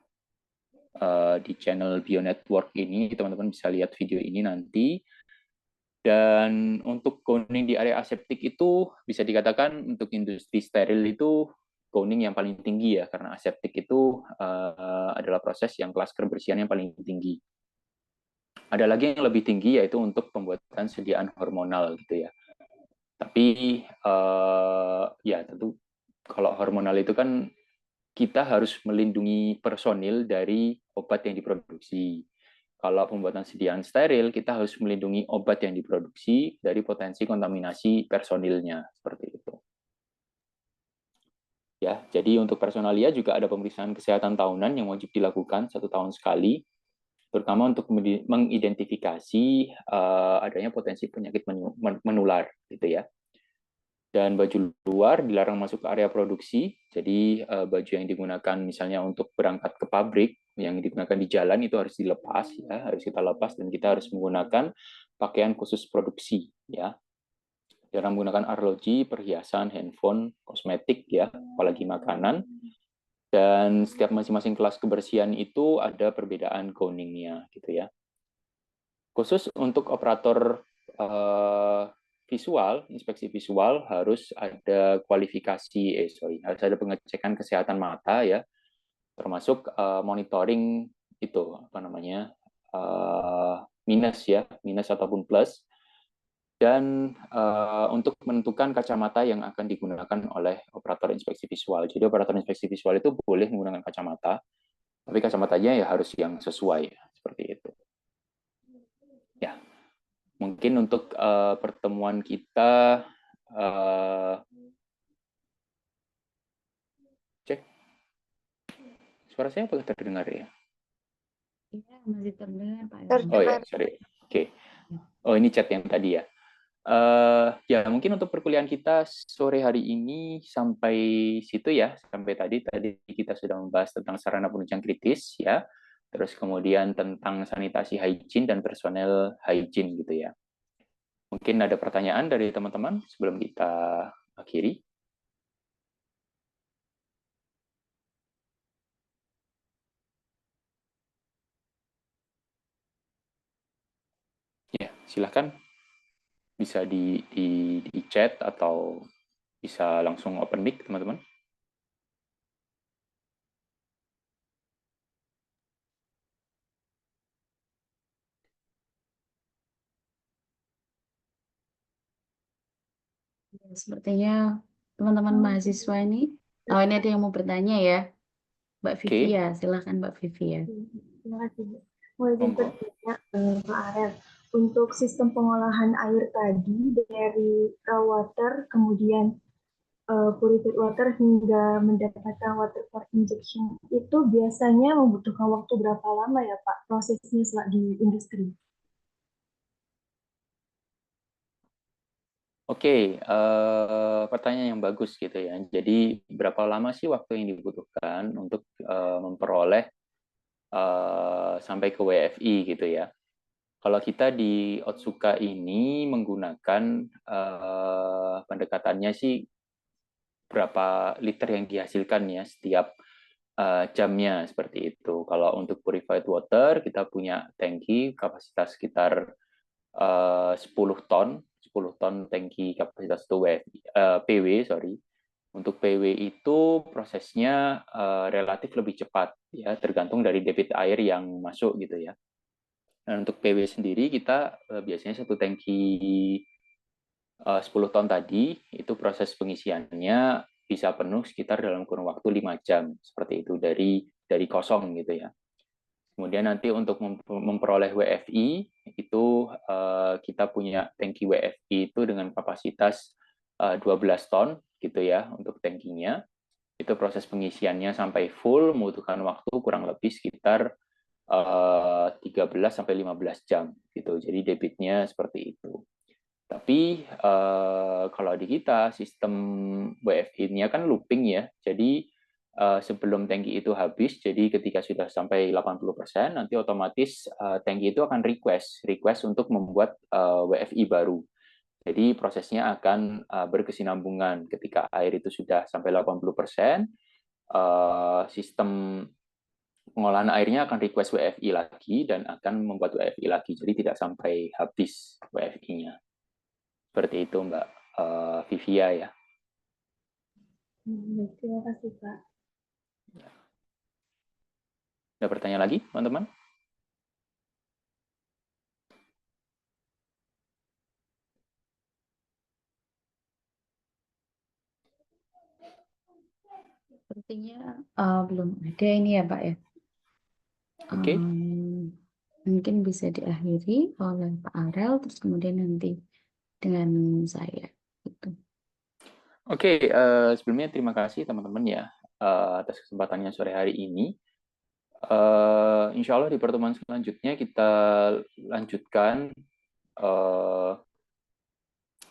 Di channel Bio Network ini teman-teman bisa lihat video ini nanti. Dan untuk gowning di area aseptik itu bisa dikatakan untuk industri steril itu gowning yang paling tinggi ya, karena aseptik itu adalah proses yang kelas kebersihan yang paling tinggi. Ada lagi yang lebih tinggi yaitu untuk pembuatan sediaan hormonal gitu ya. Tapi ya tentu kalau hormonal itu kan kita harus melindungi personil dari obat yang diproduksi. Kalau pembuatan sediaan steril, kita harus melindungi obat yang diproduksi dari potensi kontaminasi personilnya, seperti itu. Ya, jadi untuk personalia juga ada pemeriksaan kesehatan tahunan yang wajib dilakukan 1 tahun sekali, terutama untuk mengidentifikasi adanya potensi penyakit menular, gitu ya. Dan baju luar dilarang masuk ke area produksi, jadi baju yang digunakan misalnya untuk berangkat ke pabrik, yang digunakan di jalan itu harus dilepas, ya, harus kita lepas, dan kita harus menggunakan pakaian khusus produksi, ya. Jarang menggunakan arloji, perhiasan, handphone, kosmetik, ya, apalagi makanan. Dan setiap masing-masing kelas kebersihan itu ada perbedaan gowningnya, gitu ya. Khusus untuk operator visual, inspeksi visual harus ada harus ada pengecekan kesehatan mata ya, termasuk monitoring itu minus ataupun plus, dan untuk menentukan kacamata yang akan digunakan oleh operator inspeksi visual. Jadi operator inspeksi visual itu boleh menggunakan kacamata, tapi kacamatanya ya harus yang sesuai seperti itu. Ya. mungkin untuk pertemuan kita cek suara saya apakah terdengar ya? Iya, masih terdengar Pak Irwan. Oh ya, sorry. Oke. Oh, ini chat yang tadi ya. Ya mungkin untuk perkuliahan kita sore hari ini sampai situ ya, sampai tadi kita sudah membahas tentang sarana penunjang kritis ya, terus kemudian tentang sanitasi hygiene dan personel hygiene gitu ya. Mungkin ada pertanyaan dari teman-teman sebelum kita akhiri. Ya, silakan bisa di chat atau bisa langsung open mic teman-teman. Ya, sepertinya teman-teman mahasiswa ini, ini ada yang mau bertanya ya, Mbak Vivi Oke. ya, silakan Mbak Vivi ya. Terima kasih, Bu. Mau izin Monggo. bertanya, Pak Arel, untuk sistem pengolahan air tadi dari raw water, kemudian purified water hingga mendapatkan water for injection, itu biasanya membutuhkan waktu berapa lama ya Pak prosesnya di industri? Oke, pertanyaan yang bagus gitu ya. Jadi berapa lama sih waktu yang dibutuhkan untuk memperoleh sampai ke WFI gitu ya? Kalau kita di Otsuka ini menggunakan pendekatannya sih berapa liter yang dihasilkan ya setiap jamnya seperti itu. Kalau untuk purified water kita punya tangki kapasitas sekitar 10 ton, 10 ton tangki kapasitas itu PW, sorry. Untuk PW itu prosesnya relatif lebih cepat ya, tergantung dari debit air yang masuk gitu ya. Dan untuk PW sendiri kita biasanya satu tangki 10 ton tadi itu proses pengisiannya bisa penuh sekitar dalam kurun waktu 5 jam seperti itu dari kosong gitu ya. Kemudian nanti untuk memperoleh WFI itu kita punya tangki WFI itu dengan kapasitas 12 ton gitu ya untuk tangkinya. Itu proses pengisiannya sampai full membutuhkan waktu kurang lebih sekitar 13 sampai 15 jam gitu. Jadi debitnya seperti itu. Tapi kalau di kita sistem WFI-nya kan looping ya. Jadi sebelum tangki itu habis, jadi ketika sudah sampai 80%, nanti otomatis tangki itu akan request untuk membuat WFI baru. Jadi prosesnya akan berkesinambungan. Ketika air itu sudah sampai 80%, sistem pengolahan airnya akan request WFI lagi dan akan membuat WFI lagi. Jadi tidak sampai habis WFI-nya. Seperti itu Mbak Vivia ya. Terima kasih Pak. Ada pertanyaan lagi teman-teman? Sepertinya belum ada ini ya Pak ya. Oke. Mungkin bisa diakhiri oleh Pak Arel, terus kemudian nanti dengan saya. Gitu. Oke, sebelumnya terima kasih teman-teman ya atas kesempatannya sore hari ini. Insya Allah di pertemuan selanjutnya kita lanjutkan.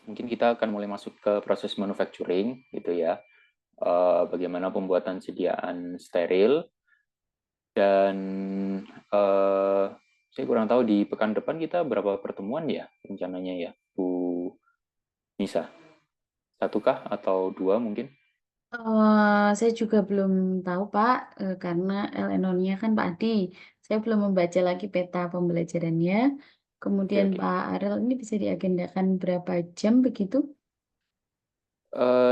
Mungkin kita akan mulai masuk ke proses manufacturing gitu ya. Bagaimana pembuatan sediaan steril. Dan saya kurang tahu di pekan depan kita berapa pertemuan ya rencananya ya, Bu Nisa? 1 kah atau 2 mungkin? Saya juga belum tahu Pak, karena LNO-nya kan Pak Adi. Saya belum membaca lagi peta pembelajarannya. Kemudian Oke. Pak Arel ini bisa diagendakan berapa jam begitu?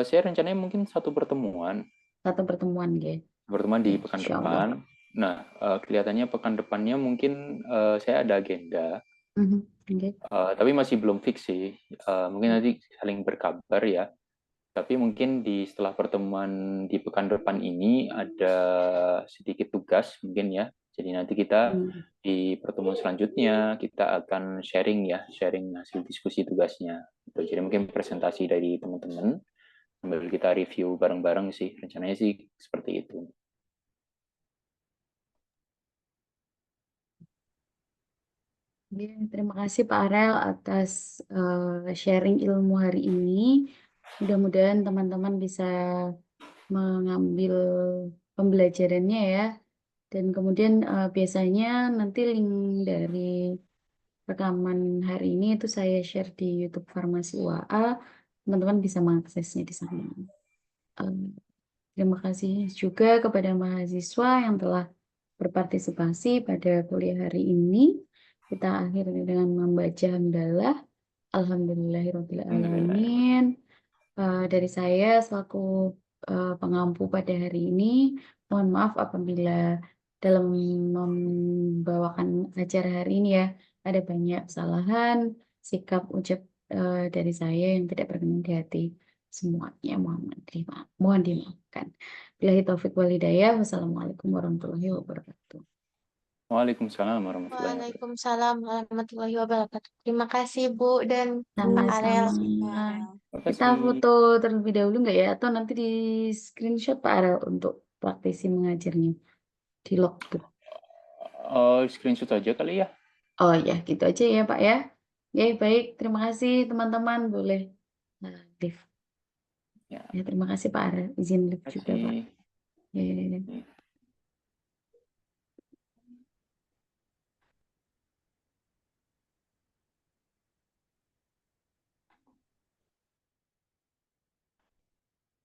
Saya rencananya mungkin 1 pertemuan. Satu pertemuan ya. Pertemuan di pekan Insya depan. Allah. Nah, kelihatannya pekan depannya mungkin saya ada agenda. Okay. Tapi masih belum fix sih. Mungkin nanti saling berkabar ya. Tapi mungkin setelah pertemuan di pekan depan ini ada sedikit tugas mungkin ya. Jadi nanti kita Hmm. di pertemuan selanjutnya kita akan sharing hasil diskusi tugasnya. Gitu. Jadi mungkin presentasi dari teman-teman sambil kita review bareng-bareng sih, rencananya sih seperti itu. Ya, terima kasih Pak Arel atas sharing ilmu hari ini. Mudah-mudahan teman-teman bisa mengambil pembelajarannya ya. Dan kemudian biasanya nanti link dari rekaman hari ini itu saya share di YouTube Farmasi UAA. Teman-teman bisa mengaksesnya di sana. Terima kasih juga kepada mahasiswa yang telah berpartisipasi pada kuliah hari ini. Kita akhiri dengan membaca hamdalah. Alhamdulillahirrahmanirrahim. Dari saya selaku pengampu pada hari ini, mohon maaf apabila dalam membawakan acara hari ini ya ada banyak kesalahan, sikap ucap dari saya yang tidak berkenan di hati semuanya mohon dimaafkan. Billahi taufik wal hidayah. Wassalamualaikum warahmatullahi wabarakatuh. Waalaikumsalam warahmatullahi wabarakatuh. Waalaikumsalam warahmatullahi wabarakatuh. Terima kasih Bu dan Pak Arel. Sama-sama. Terima Kita kasih. foto terlebih dahulu nggak ya? Atau nanti di screenshot Pak Arel untuk praktisi mengajarnya di logbook. Screenshot aja kali ya. Oh ya, gitu aja ya Pak ya. Ya, baik. Terima kasih teman-teman. Boleh live. Ya, Ya, terima kasih Pak Arel. Izin live terima juga Pak. kasih. Ya.